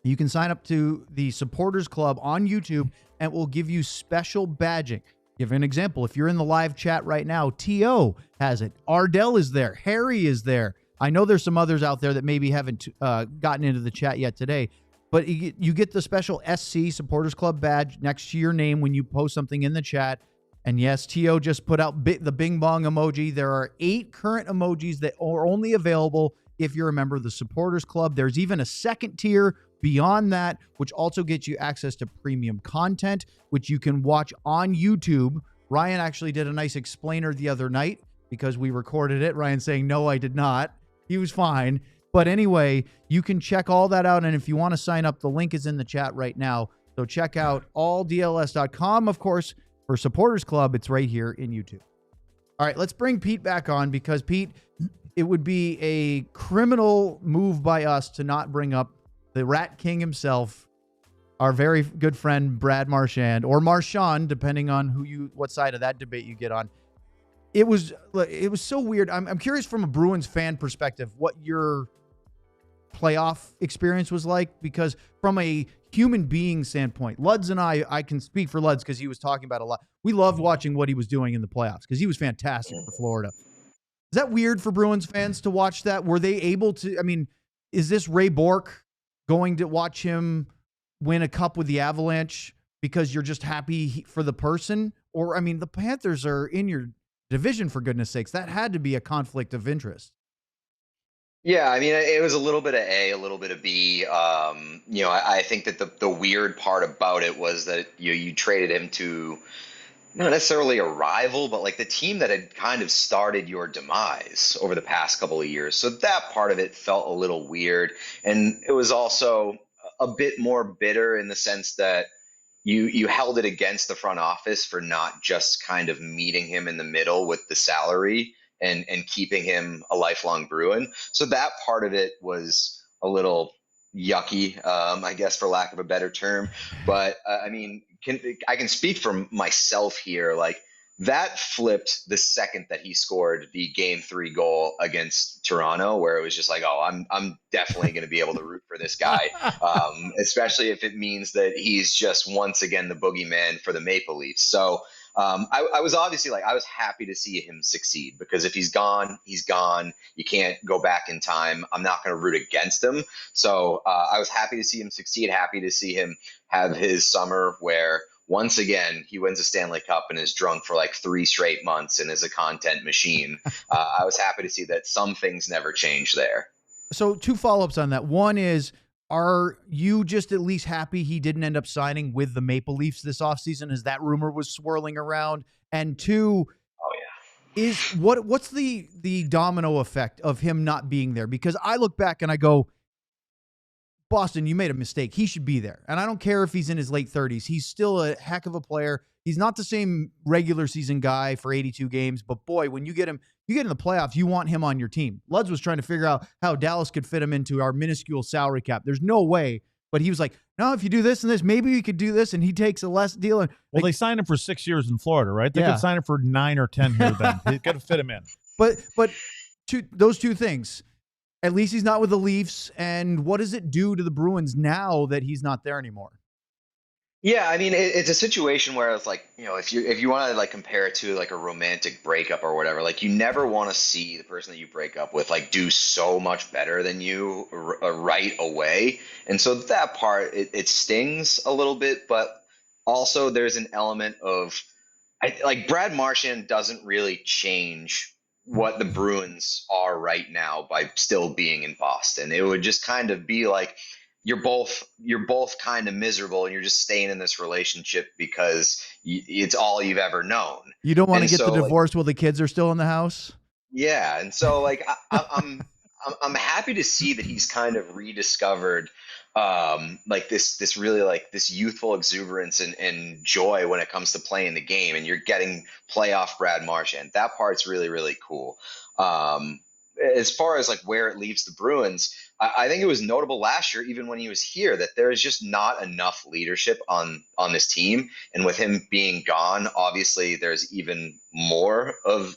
you can sign up to the Supporters Club on YouTube, and it will give you special badging. Give an example. If you're in the live chat right now, T.O. has it. Ardell is there. Harry is there. I know there's some others out there that maybe haven't gotten into the chat yet today, but you get the special SC Supporters Club badge next to your name when you post something in the chat. And yes, T.O. just put out the bing bong emoji. There are 8 current emojis that are only available if you're a member of the Supporters Club. There's even a second tier beyond that, which also gets you access to premium content, which you can watch on YouTube. Ryan actually did a nice explainer the other night because we recorded it. Ryan saying, no, I did not. He was fine. But anyway, you can check all that out. And if you want to sign up, the link is in the chat right now. So check out alldls.com, of course. For Supporters Club, it's right here in YouTube. All right, let's bring Pete back on because, Pete, it would be a criminal move by us to not bring up the Rat King himself, our very good friend Brad Marchand, or Marchand, depending on what side of that debate you get on. It was so weird. I'm curious from a Bruins fan perspective what your playoff experience was like, because from a human being standpoint, Luds and I can speak for Luds because he was talking about a lot. We loved watching what he was doing in the playoffs because he was fantastic for Florida. Is that weird for Bruins fans to watch that? Were they able to, I mean, is this Ray Bourque going to watch him win a cup with the Avalanche because you're just happy for the person? Or, I mean, the Panthers are in your division, for goodness sakes. That had to be a conflict of interest. Yeah, I mean, it was a little bit of A, a little bit of B. I think that the weird part about it was that you traded him to not necessarily a rival, but like the team that had kind of started your demise over the past couple of years. So that part of it felt a little weird. And it was also a bit more bitter in the sense that you held it against the front office for not just kind of meeting him in the middle with the salary and keeping him a lifelong Bruin. So that part of it was a little yucky, I guess, for lack of a better term. But I mean, I can speak for myself here. Like, that flipped the second that he scored the Game 3 goal against Toronto, where it was just like, oh, I'm definitely going to be able to root for this guy, especially if it means that he's just once again the boogeyman for the Maple Leafs. So I was obviously I was happy to see him succeed, because if he's gone, he's gone. You can't go back in time. I'm not going to root against him. So I was happy to see him succeed, happy to see him have his summer where once again he wins a Stanley Cup and is drunk for like 3 straight months and is a content machine. I was happy to see that some things never change there. So 2 follow-ups on that. One is, are you just at least happy he didn't end up signing with the Maple Leafs this offseason, as that rumor was swirling around? And 2, is what's the domino effect of him not being there? Because I look back and I go, Boston, you made a mistake. He should be there. And I don't care if he's in his late 30s. He's still a heck of a player. He's not the same regular season guy for 82 games, but boy, when you get in the playoffs, you want him on your team. Luds was trying to figure out how Dallas could fit him into our minuscule salary cap. There's no way, but he was like, no, if you do this and this, maybe we could do this, and he takes a less deal. And well, they signed him for 6 years in Florida, right? They Yeah. could sign him for 9 or 10 here then. They got to fit him in. But those 2 things, at least he's not with the Leafs, and what does it do to the Bruins now that he's not there anymore? Yeah, I mean, it's a situation where it's like, if you want to like compare it to like a romantic breakup or whatever, like, you never want to see the person that you break up with like do so much better than you right away. And so that part, it stings a little bit, but also there's an element of, like, Brad Marchand doesn't really change what the Bruins are right now by still being in Boston. It would just kind of be like, you're both kind of miserable, and you're just staying in this relationship because it's all you've ever known. You don't want to get so, the divorce while the kids are still in the house? Yeah, and so like I'm happy to see that he's kind of rediscovered like this really like this youthful exuberance and joy when it comes to playing the game, and you're getting playoff Brad Marchand. That part's really, really cool. As far as like where it leaves the Bruins, I think it was notable last year, even when he was here, that there is just not enough leadership on this team. And with him being gone, obviously there's even more of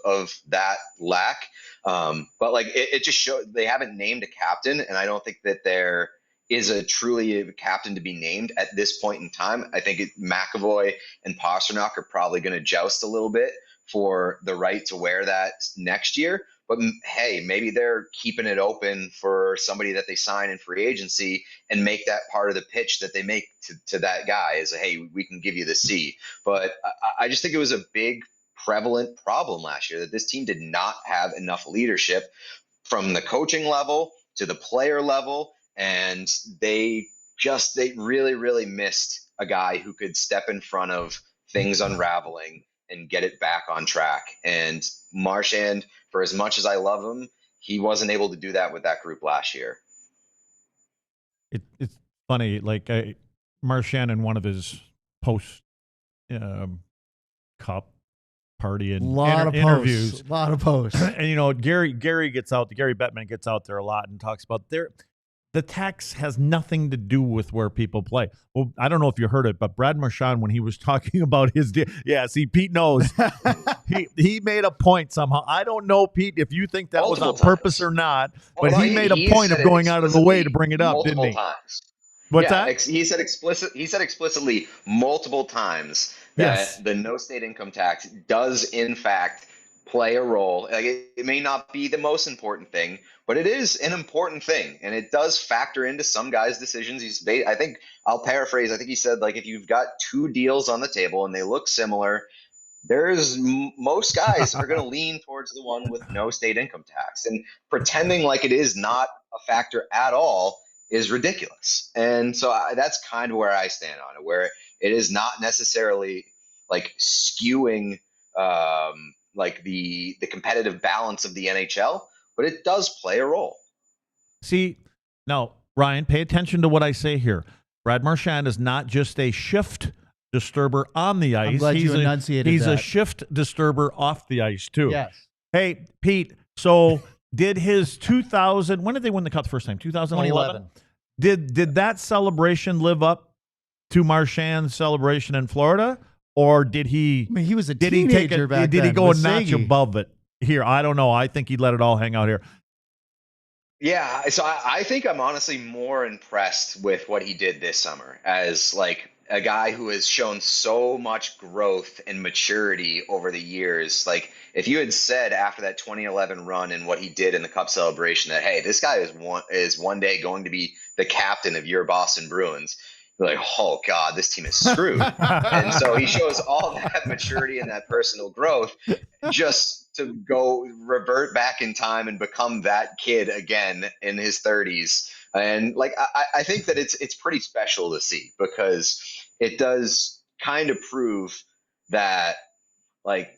that lack. But like it just showed they haven't named a captain, and I don't think that there is a truly captain to be named at this point in time. I think McAvoy and Pasternak are probably going to joust a little bit for the right to wear that next year. But hey, maybe they're keeping it open for somebody that they sign in free agency and make that part of the pitch that they make to that guy is, hey, we can give you the C. But I just think it was a big, prevalent problem last year that this team did not have enough leadership from the coaching level to the player level. And they really, really missed a guy who could step in front of things unraveling and get it back on track. And Marchand, for as much as I love him, he wasn't able to do that with that group last year. It's funny, like Marchand in one of his post cup party and interviews, a lot of posts. And Gary Bettman gets out there a lot and talks about the tax has nothing to do with where people play. Well, I don't know if you heard it, but Brad Marchand, when he was talking about his deal, see, Pete knows. he made a point somehow. I don't know, Pete, if you think that Multiple was on purpose or not, but Well, he made a point of going out of the way to bring it up, didn't he? Times. What's that? He said explicitly multiple times that the no state income tax does in fact play a role. Like it may not be the most important thing, but it is an important thing, and it does factor into some guys' decisions. I think I'll paraphrase. I think he said, like, if you've got 2 deals on the table and they look similar, most guys are going to lean towards the one with no state income tax, and pretending like it is not a factor at all is ridiculous. And so that's kind of where I stand on it, where it is not necessarily like skewing like the competitive balance of the NHL, but it does play a role. See, now, Ryan, pay attention to what I say here. Brad Marchand is not just a shift disturber on the ice. I'm glad you enunciated He's that. a shift disturber off the ice, too. Yes. Hey, Pete. So did his 2000? When did they win the cup the first time? 2011. Did that celebration live up to Marchand's celebration in Florida, or did he? I mean, he was a Did teenager he take it? back Did then. he go a with notch Sagi. above it? Here, I don't know. I think he'd let it all hang out here. Yeah, so I think I'm honestly more impressed with what he did this summer as like a guy who has shown so much growth and maturity over the years. Like if you had said after that 2011 run and what he did in the Cup celebration that, hey, this guy is one day going to be the captain of your Boston Bruins, you're like, oh God, this team is screwed. And so he shows all that maturity and that personal growth just to go revert back in time and become that kid again in his 30s. And like I think that it's pretty special to see because it does kind of prove that like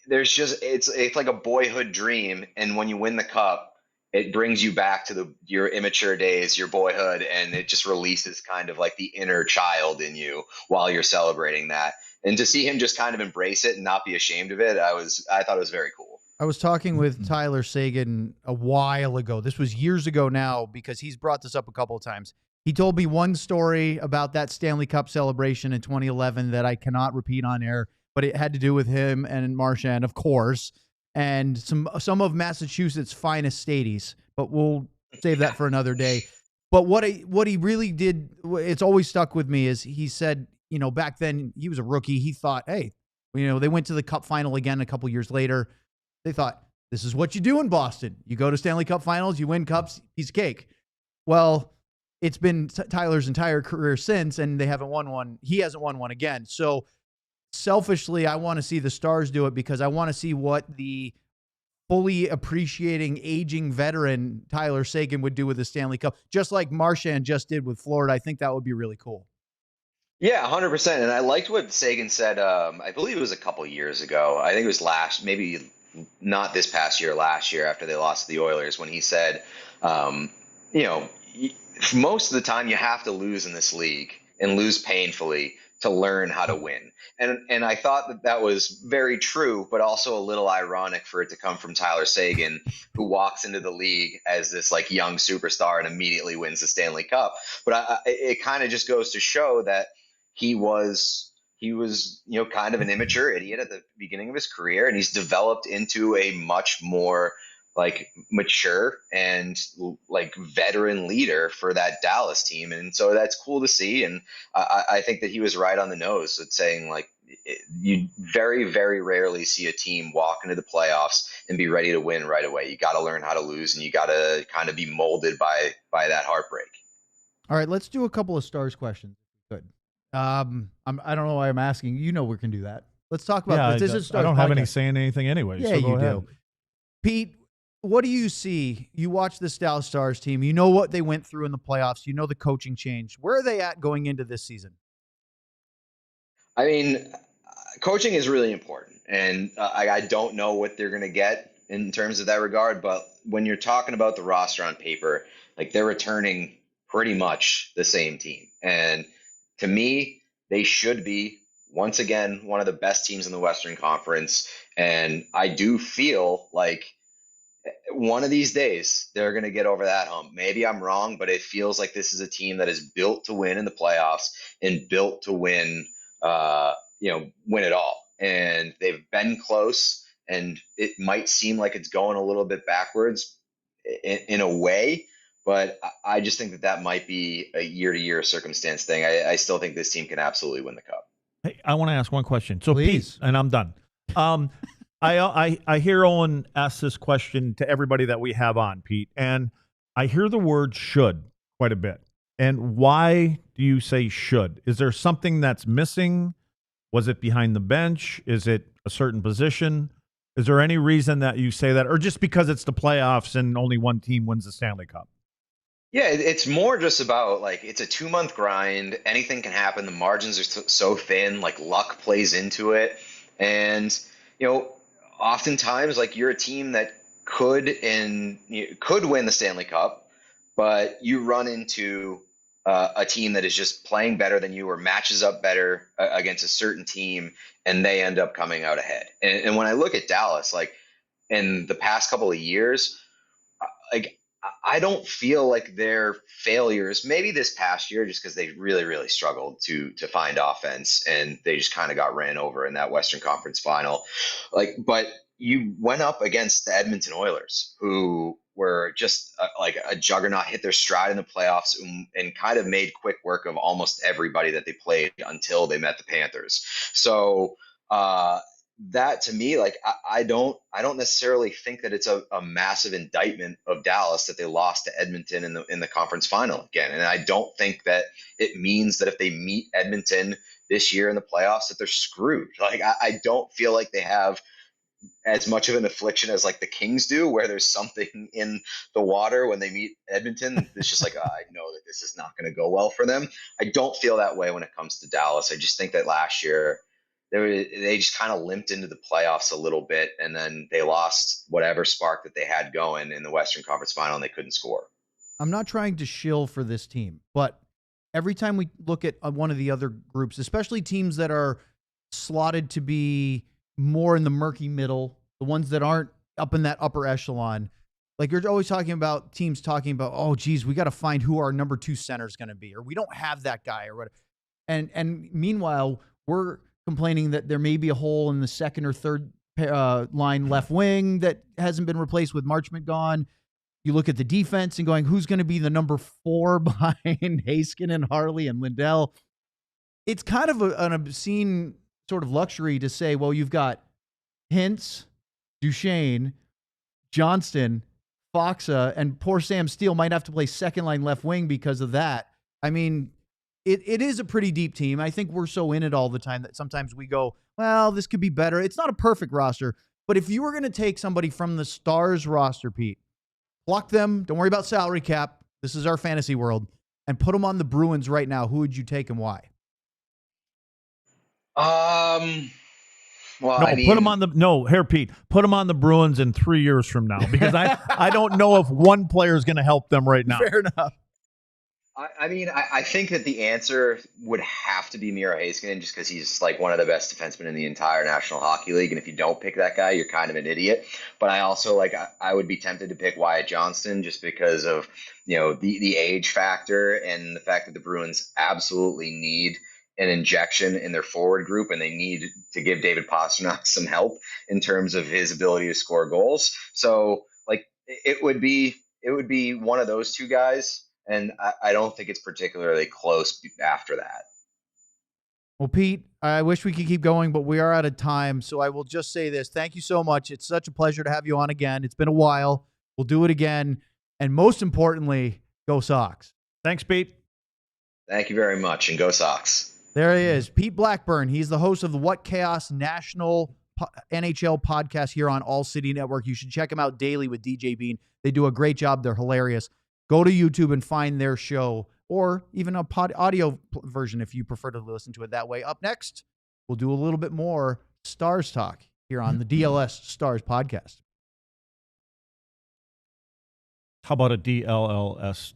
there's just it's like a boyhood dream, and when you win the cup it brings you back to your immature days, your boyhood, and it just releases kind of like the inner child in you while you're celebrating that. And to see him just kind of embrace it and not be ashamed of it, I thought it was very cool. I was talking with Tyler Seguin a while ago. This was years ago now because he's brought this up a couple of times. He told me one story about that Stanley Cup celebration in 2011 that I cannot repeat on air, but it had to do with him and Marchand, of course, and some of Massachusetts' finest stadies. But we'll save that for another day. But what he really did, it's always stuck with me, is he said, you know, back then he was a rookie. He thought, hey, you know, they went to the Cup final again a couple years later. They thought, this is what you do in Boston. You go to Stanley Cup finals, you win cups, piece of cake. Well, it's been Tyler's entire career since, and they haven't won one. He hasn't won one again. So selfishly, I want to see the Stars do it because I want to see what the fully appreciating aging veteran Tyler Seguin would do with the Stanley Cup, just like Marchand just did with Florida. I think that would be really cool. Yeah, 100%. And I liked what Sagan said. I believe it was a couple years ago. I think it was maybe not this past year, last year after they lost to the Oilers, when he said, you know, most of the time you have to lose in this league and lose painfully to learn how to win. And I thought that was very true, but also a little ironic for it to come from Tyler Seguin, who walks into the league as this like young superstar and immediately wins the Stanley Cup. But it kind of just goes to show that he was, you know, kind of an immature idiot at the beginning of his career, and he's developed into a much more like mature and like veteran leader for that Dallas team. And so that's cool to see. And I think that he was right on the nose with saying like, you very, very rarely see a team walk into the playoffs and be ready to win right away. You got to learn how to lose, and you got to kind of be molded by that heartbreak. All right, let's do a couple of Stars questions. Good. I don't know why I'm asking. You know we can do that. Let's talk about this. This is Stars I don't have any podcast. saying anything anyway. Yeah, so go you ahead. do. Pete, what do you see? You watch the Dallas Stars team. You know what they went through in the playoffs. You know the coaching change. Where are they at going into this season? I mean, coaching is really important, and I don't know what they're going to get in terms of that regard. But when you're talking about the roster on paper, like they're returning pretty much the same team. And to me, they should be, once again, one of the best teams in the Western Conference. And I do feel like one of these days they're going to get over that hump. Maybe I'm wrong, but it feels like this is a team that is built to win in the playoffs and built to win, win it all. And they've been close, and it might seem like it's going a little bit backwards in a way, but I just think that might be a year-to-year circumstance thing. I still think this team can absolutely win the cup. Hey, I want to ask one question. So, Please. Pete, and I'm done. I hear Owen ask this question to everybody that we have on, Pete, and I hear the word should quite a bit. And why do you say should? Is there something that's missing? Was it behind the bench? Is it a certain position? Is there any reason that you say that? Or just because it's the playoffs and only one team wins the Stanley Cup? Yeah, it's more just about like it's a 2-month grind. Anything can happen. The margins are so thin, like luck plays into it. And, you know, oftentimes like you're a team that could win the Stanley Cup, but you run into a team that is just playing better than you or matches up better against a certain team, and they end up coming out ahead. And when I look at Dallas, like in the past couple of years, like I don't feel like they're failures. Maybe this past year, just because they really, really struggled to find offense, and they just kind of got ran over in that Western Conference Final. But you went up against the Edmonton Oilers, who were just like a juggernaut, hit their stride in the playoffs, and kind of made quick work of almost everybody that they played until they met the Panthers. So that to me, like I don't necessarily think that it's a massive indictment of Dallas that they lost to Edmonton in the conference final again. And I don't think that it means that if they meet Edmonton this year in the playoffs that they're screwed. Like I don't feel like they have as much of an affliction as like the Kings do, where there's something in the water when they meet Edmonton. It's just like, I know that this is not going to go well for them. I don't feel that way when it comes to Dallas. I just think that last year they just kind of limped into the playoffs a little bit, and then they lost whatever spark that they had going in the Western Conference Final, and they couldn't score. I'm not trying to shill for this team, but every time we look at one of the other groups, especially teams that are slotted to be more in the murky middle, the ones that aren't up in that upper echelon, like you're always talking about teams talking about, oh, geez, we got to find who our number 2 center is going to be, or we don't have that guy, or whatever. And meanwhile, we're complaining that there may be a hole in the second or third line left wing that hasn't been replaced with Marchand gone. You look at the defense and going, who's going to be the number 4 behind Haskin and Harley and Lindell? It's kind of an obscene sort of luxury to say, well, you've got Hintz, Duchesne, Johnston, Foxa, and poor Sam Steele might have to play second line left wing because of that. I mean, it is a pretty deep team. I think we're so in it all the time that sometimes we go, well, this could be better. It's not a perfect roster, but if you were going to take somebody from the Stars roster, Pete, pluck them, don't worry about salary cap, this is our fantasy world, and put them on the Bruins right now, who would you take and why? Well, no, put them on the Pete, put them on the Bruins in 3 years from now, because I don't know if one player is going to help them right now. Fair enough. I think that the answer would have to be Miro Heiskanen, just because he's like one of the best defensemen in the entire National Hockey League. And if you don't pick that guy, you're kind of an idiot. But I also I would be tempted to pick Wyatt Johnston just because of, the age factor and the fact that the Bruins absolutely need an injection in their forward group, and they need to give David Pastrnak some help in terms of his ability to score goals. So it would be one of those two guys. And I don't think it's particularly close after that. Well, Pete, I wish we could keep going, but we are out of time. So I will just say this. Thank you so much. It's such a pleasure to have you on again. It's been a while. We'll do it again. And most importantly, go Sox. Thanks, Pete. Thank you very much. And go Sox. There he is. Pete Blackburn. He's the host of the What Chaos National NHL podcast here on All City Network. You should check him out daily with DJ Bean. They do a great job. They're hilarious. Go to YouTube and find their show, or even a audio version if you prefer to listen to it that way. Up next, we'll do a little bit more Stars talk here on the DLS Stars podcast. How about a DLLS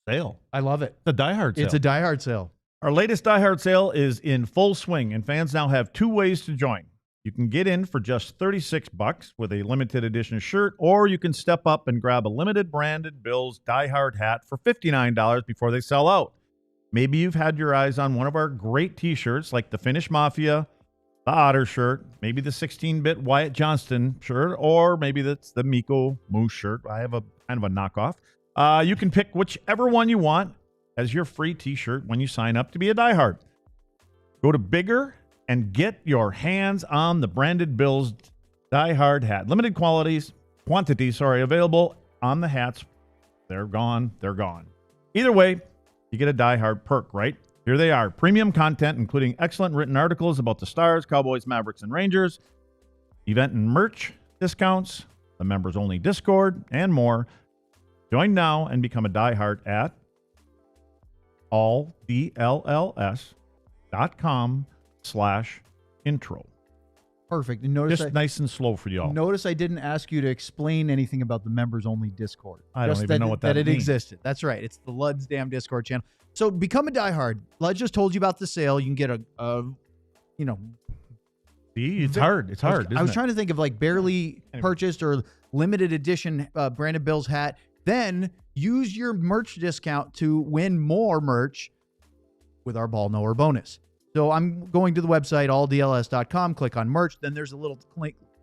sale? I love it. The Die Hard sale. It's a Die Hard sale. Our latest Die Hard sale is in full swing, and fans now have 2 ways to join. You can get in for just $36 with a limited edition shirt, or you can step up and grab a limited branded Bills Die Hard hat for $59 before they sell out. Maybe you've had your eyes on one of our great t-shirts like the Finnish Mafia, the Otter shirt, maybe the 16-bit Wyatt Johnston shirt, or maybe that's the Mikko Moose shirt. I have a kind of a knockoff. You can pick whichever one you want as your free t-shirt when you sign up to be a Die Hard. Go to Bigger and get your hands on the branded Bills Die Hard hat. Limited quantities, available on the hats. They're gone. Either way, you get a Die Hard perk, right? Here they are. Premium content, including excellent written articles about the Stars, Cowboys, Mavericks, and Rangers, event and merch discounts, the members-only Discord, and more. Join now and become a Die Hard at alldls.com/intro. Perfect. And notice just nice and slow for y'all. Notice I didn't ask you to explain anything about the members-only Discord. I don't even know what that means. It existed. That's right. It's the Lud's damn Discord channel. So become a diehard. Lud just told you about the sale. You can get a the See, it's hard. It's hard. I was trying to think of like barely purchased or limited edition Brandon Bills hat. Then use your merch discount to win more merch with our Ball Knower bonus. So I'm going to the website, alldls.com, click on merch. Then there's a little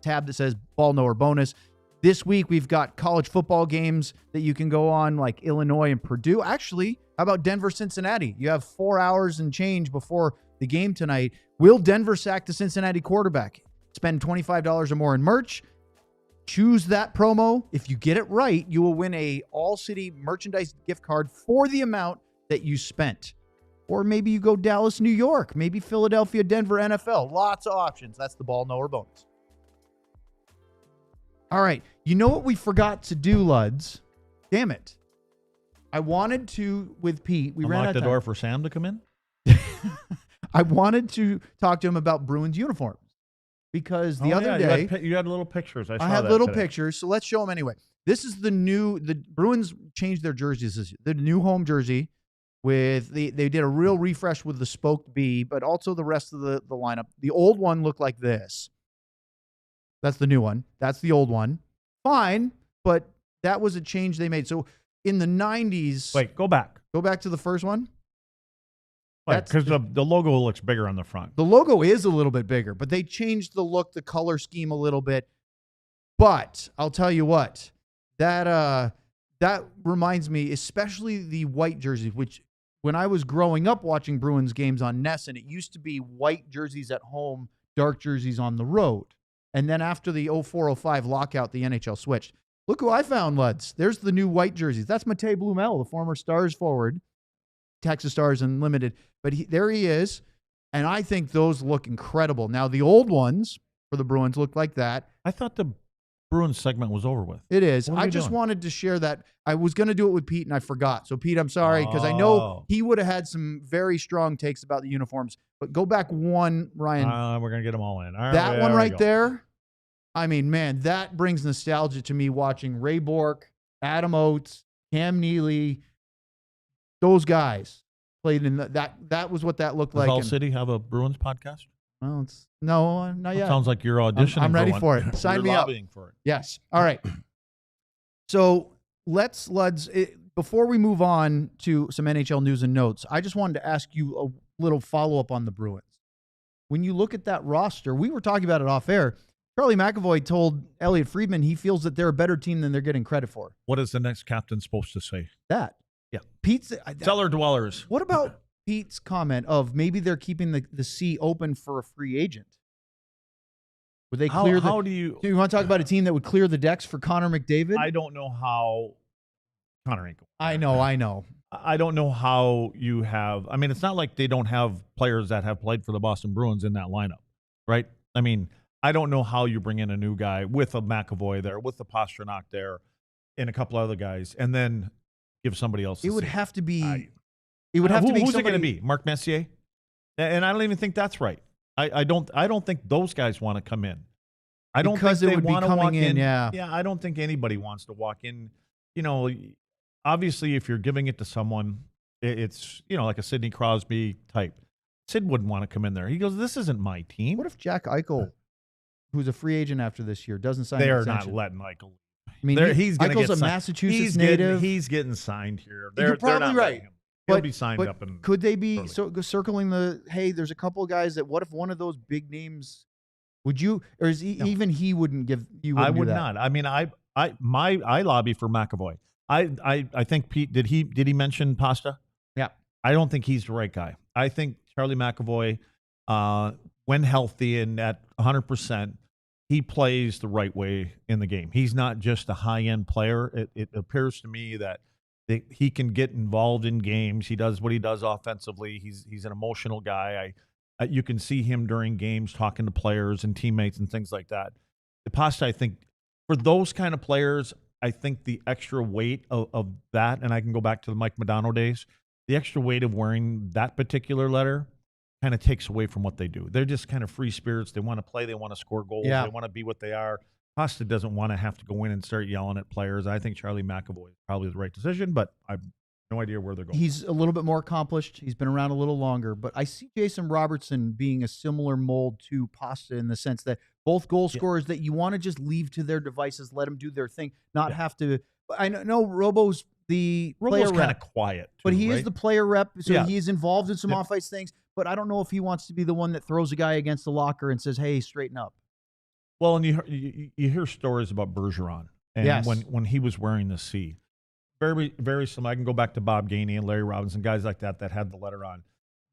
tab that says Ball Knower bonus. This week, we've got college football games that you can go on, like Illinois and Purdue. Actually, how about Denver, Cincinnati? You have 4 hours and change before the game tonight. Will Denver sack the Cincinnati quarterback? Spend $25 or more in merch. Choose that promo. If you get it right, you will win a All-City merchandise gift card for the amount that you spent. Or maybe you go Dallas, New York. Maybe Philadelphia, Denver, NFL. Lots of options. That's the Ball Knower bonus. All right. You know what we forgot to do, Luds? Damn it. I wanted to, with Pete, we ran out of time. Unlock the door for Sam to come in? I wanted to talk to him about Bruins uniforms because the other day you had little pictures. I had little pictures, so let's show them anyway. This is the Bruins changed their jerseys this year. The new home jersey with they did a real refresh with the spoked B, but also the rest of the lineup. The old one looked like this. That's the new one. That's the old one. Fine, but that was a change they made. So in the 90s... Wait, go back. Go back to the first one. Because the logo looks bigger on the front. The logo is a little bit bigger, but they changed the look, the color scheme a little bit. But I'll tell you what, that reminds me, especially the white jerseys, which when I was growing up watching Bruins games on NESN, it used to be white jerseys at home, dark jerseys on the road. And then after the 04-05 lockout, the NHL switched. Look who I found, Luds. There's the new white jerseys. That's Matej Blumel, the former Stars forward, Texas Stars Unlimited. But there he is, and I think those look incredible. Now, the old ones for the Bruins look like that. I thought the Bruins segment was over with. It is. I just wanted to share that. I was going to do it with Pete, and I forgot. So, Pete, I'm sorry, because I know he would have had some very strong takes about the uniforms. But go back one, Ryan. We're going to get them all in. All right, that one right there, I mean, man, that brings nostalgia to me watching Ray Bourque, Adam Oates, Cam Neely, those guys. Played in that was what that looked like. Does ALLCITY have a Bruins podcast? Well, no, not yet. Sounds like you're auditioning. I'm ready for it. Sign me lobbying up. For it. Yes. All right. So Luds, before we move on to some NHL news and notes, I just wanted to ask you a little follow up on the Bruins. When you look at that roster, we were talking about it off air. Charlie McAvoy told Elliot Friedman he feels that they're a better team than they're getting credit for. What is the next captain supposed to say? That. Yeah. Pete's cellar dwellers. What about Pete's comment of maybe they're keeping the sea open for a free agent? Would they clear do you want to talk about a team that would clear the decks for Connor McDavid? I don't know how Connor ain't going. I know. I don't know how you have. I mean, it's not like they don't have players that have played for the Boston Bruins in that lineup, right? I mean, I don't know how you bring in a new guy with a McAvoy there, with the Pastrnak there, and a couple other guys, and then give somebody else. It would have to be. It would have to be. Who's it going to be? Mark Messier? And I don't even think that's right. I don't think those guys want to come in. I don't think they want to walk in. Yeah. I don't think anybody wants to walk in. You know, obviously, if you're giving it to someone, it's like a Sidney Crosby type. Sid wouldn't want to come in there. He goes, "This isn't my team." What if Jack Eichel, who's a free agent after this year, doesn't sign? They're not letting Eichel. I mean, Eichel's a Massachusetts native. He's getting signed here. You're probably right. He'll be signed up. And could they be circling hey, there's a couple of guys that, what if one of those big names, would you, or is even he wouldn't give you? I would not. I mean, I lobby for McAvoy. I think Pete, did he mention Pasta? Yeah. I don't think he's the right guy. I think Charlie McAvoy, when healthy and at 100%, he plays the right way in the game. He's not just a high-end player. It appears to me that he can get involved in games. He does what he does offensively. He's an emotional guy. You can see him during games talking to players and teammates and things like that. Pasta, I think, for those kind of players, I think the extra weight of that, and I can go back to the Mike Modano days, the extra weight of wearing that particular letter kind of takes away from what they do. They're just kind of free spirits. They want to play. They want to score goals. Yeah. They want to be what they are. Pasta doesn't want to have to go in and start yelling at players. I think Charlie McAvoy is probably the right decision, but No idea where they're going. He's a little bit more accomplished. He's been around a little longer, but I see Jason Robertson being a similar mold to Pasta in the sense that both goal scorers that you want to just leave to their devices, let them do their thing, not have to. I know Robo's the player kind of rep, quiet, too, but he right? is the player rep, so Yeah. he is involved in some off-ice things. But I don't know if he wants to be the one that throws a guy against the locker and says, "Hey, straighten up." Well, and you hear stories about Bergeron, and when he was wearing the C. Very, very similar. I can go back to Bob Gainey and Larry Robinson, guys like that had the letter on.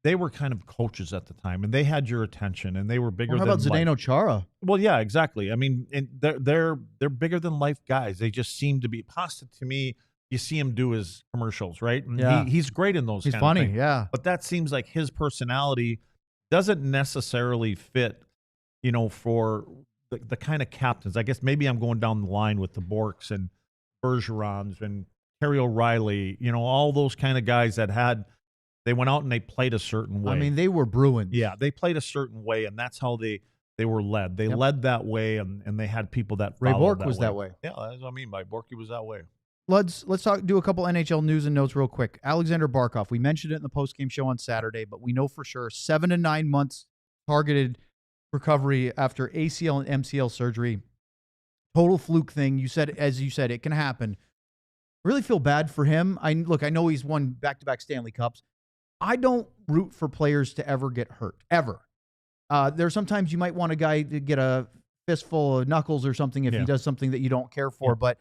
They were kind of coaches at the time, and they had your attention, and they were bigger than life. How about Zdeno Chara? Well, yeah, exactly. I mean, and they're bigger than life guys. They just seem to be. Pasta, to me, you see him do his commercials, right? And he's great in those. He's kind funny, of things. yeah. But that seems like his personality doesn't necessarily fit, for the kind of captains. I guess maybe I'm going down the line with the Borks and Bergerons and Terry O'Reilly, all those kind of guys they went out and they played a certain way. I mean, they were Bruins. Yeah, they played a certain way, and that's how they were led. They led that way, and they had people that Ray followed Bourque was that way. Yeah, that's what I mean by Borky was that way. Let's do a couple NHL news and notes real quick. Alexander Barkov, we mentioned it in the postgame show on Saturday, but we know for sure 7 to 9 months targeted recovery after ACL and MCL surgery. Total fluke thing. As you said, it can happen. Really feel bad for him. I know he's won back-to-back Stanley Cups. I don't root for players to ever get hurt, ever. There's sometimes you might want a guy to get a fistful of knuckles or something if he does something that you don't care for, but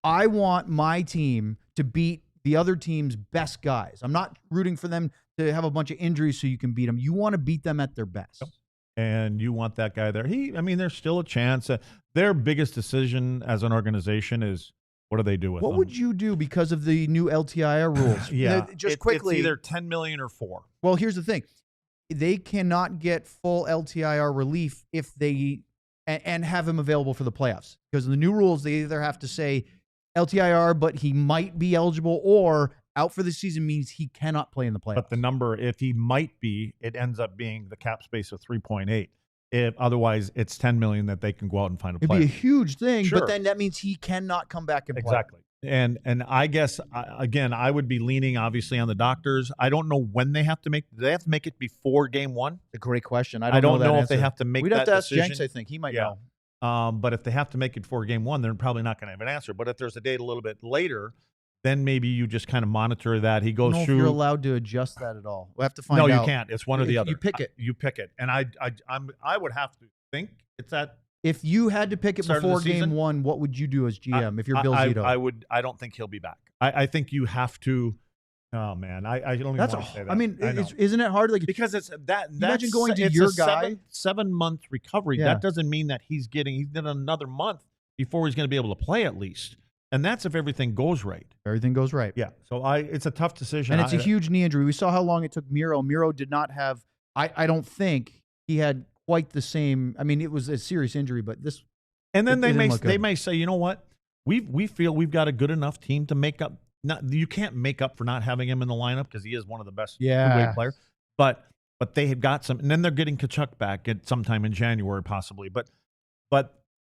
I want my team to beat the other team's best guys. I'm not rooting for them to have a bunch of injuries so you can beat them. You want to beat them at their best. And you want that guy there. There's still a chance. Their biggest decision as an organization is, what do they do with them? What would you do because of the new LTIR rules? Just quickly. It's either $10 million or $4 million. Well, here's the thing. They cannot get full LTIR relief if they and have him available for the playoffs. Because in the new rules, they either have to say LTIR, but he might be eligible, or out for the season means he cannot play in the playoffs. But the number, if he might be, it ends up being the cap space of 3.8. If otherwise, it's $10 million that they can go out and find a player. It'd be a huge thing, Sure. but then that means he cannot come back and play. Exactly. And I guess again, I would be leaning obviously on the doctors. I don't know when they have to make. Do they have to make it before game one? A great question. I don't know if they have to make. We'd have that to ask decision. Jenks. I think he might know. But if they have to make it for game one, they're probably not going to have an answer. But if there's a date a little bit later, then maybe you just kind of monitor that. He goes I don't know through. if you're allowed to adjust that at all. We'll have to find out. No, you can't. It's one or the other. You pick it. You pick it. And I would have to think it's that. If you had to pick it Start of the before game season? one, what would you do as GM if you're Bill Zito? I don't think he'll be back. I think you have to. Oh man, I don't even want to say that. I mean, isn't it hard? Like because it's that. Imagine going to it's your a guy. 7-month recovery. Yeah. That doesn't mean that he's getting another month before he's going to be able to play at least. And that's if everything goes right. Everything goes right. Yeah. So it's a tough decision. And it's a huge knee injury. We saw how long it took Miro. Miro did not have. I don't think he had quite the same. I mean, it was a serious injury, but this. And then they may say, you know what, we feel we've got a good enough team to make up. You can't make up for not having him in the lineup because he is one of the best two-way players. But they have got some, and then they're getting Kachuk back at sometime in January possibly. But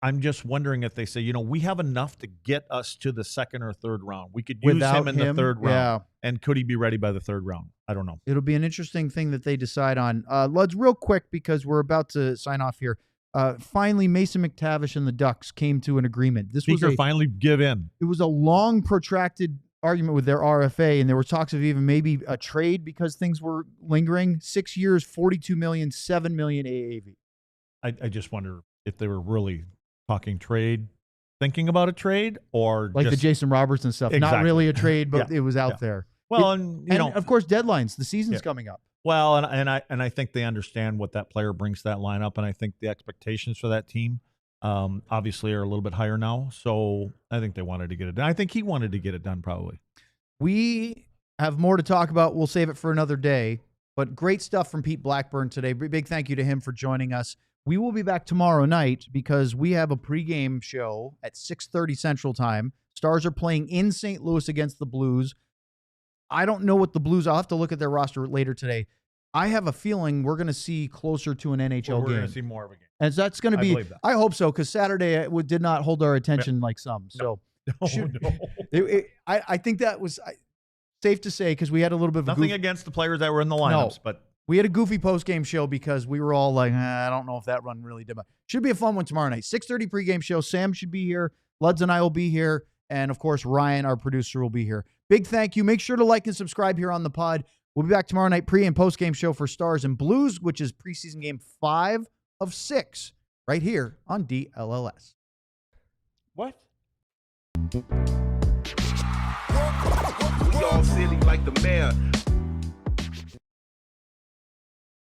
I'm just wondering if they say, we have enough to get us to the second or third round. We could use him in the third round. Yeah. And could he be ready by the third round? I don't know. It'll be an interesting thing that they decide on. Luds, real quick, because we're about to sign off here. Finally, Mason McTavish and the Ducks came to an agreement. Finally give in. It was a long, protracted argument with their RFA, and there were talks of even maybe a trade because things were lingering. 6 years, $42 million, $7 million AAV. I just wonder if they were really talking trade, thinking about a trade, or like the Jason Robertson stuff. Exactly. Not really a trade, but it was out there. Well, and of course, deadlines. The season's coming up. Well, and I think they understand what that player brings to that lineup, and I think the expectations for that team obviously are a little bit higher now. So I think they wanted to get it done. I think he wanted to get it done probably. We have more to talk about. We'll save it for another day. But great stuff from Pete Blackburn today. Big thank you to him for joining us. We will be back tomorrow night because we have a pregame show at 6:30 Central Time. Stars are playing in St. Louis against the Blues. I don't know what the Blues. I'll have to look at their roster later today. I have a feeling we're going to see closer to an NHL game. We're going to see more of a game. And that's going to be, I hope so, because Saturday it did not hold our attention like some. So no. I think that was safe to say, because we had a little bit of Nothing against the players that were in the lineups, but we had a goofy post-game show because we were all like, I don't know if that run really did much. Should be a fun one tomorrow night. 6:30 pregame show. Sam should be here. Luds and I will be here. And, of course, Ryan, our producer, will be here. Big thank you. Make sure to like and subscribe here on the pod. We'll be back tomorrow night, pre- and post-game show for Stars and Blues, which is preseason game 5 of 6, right here on DLLS. what? We all silly like the mayor.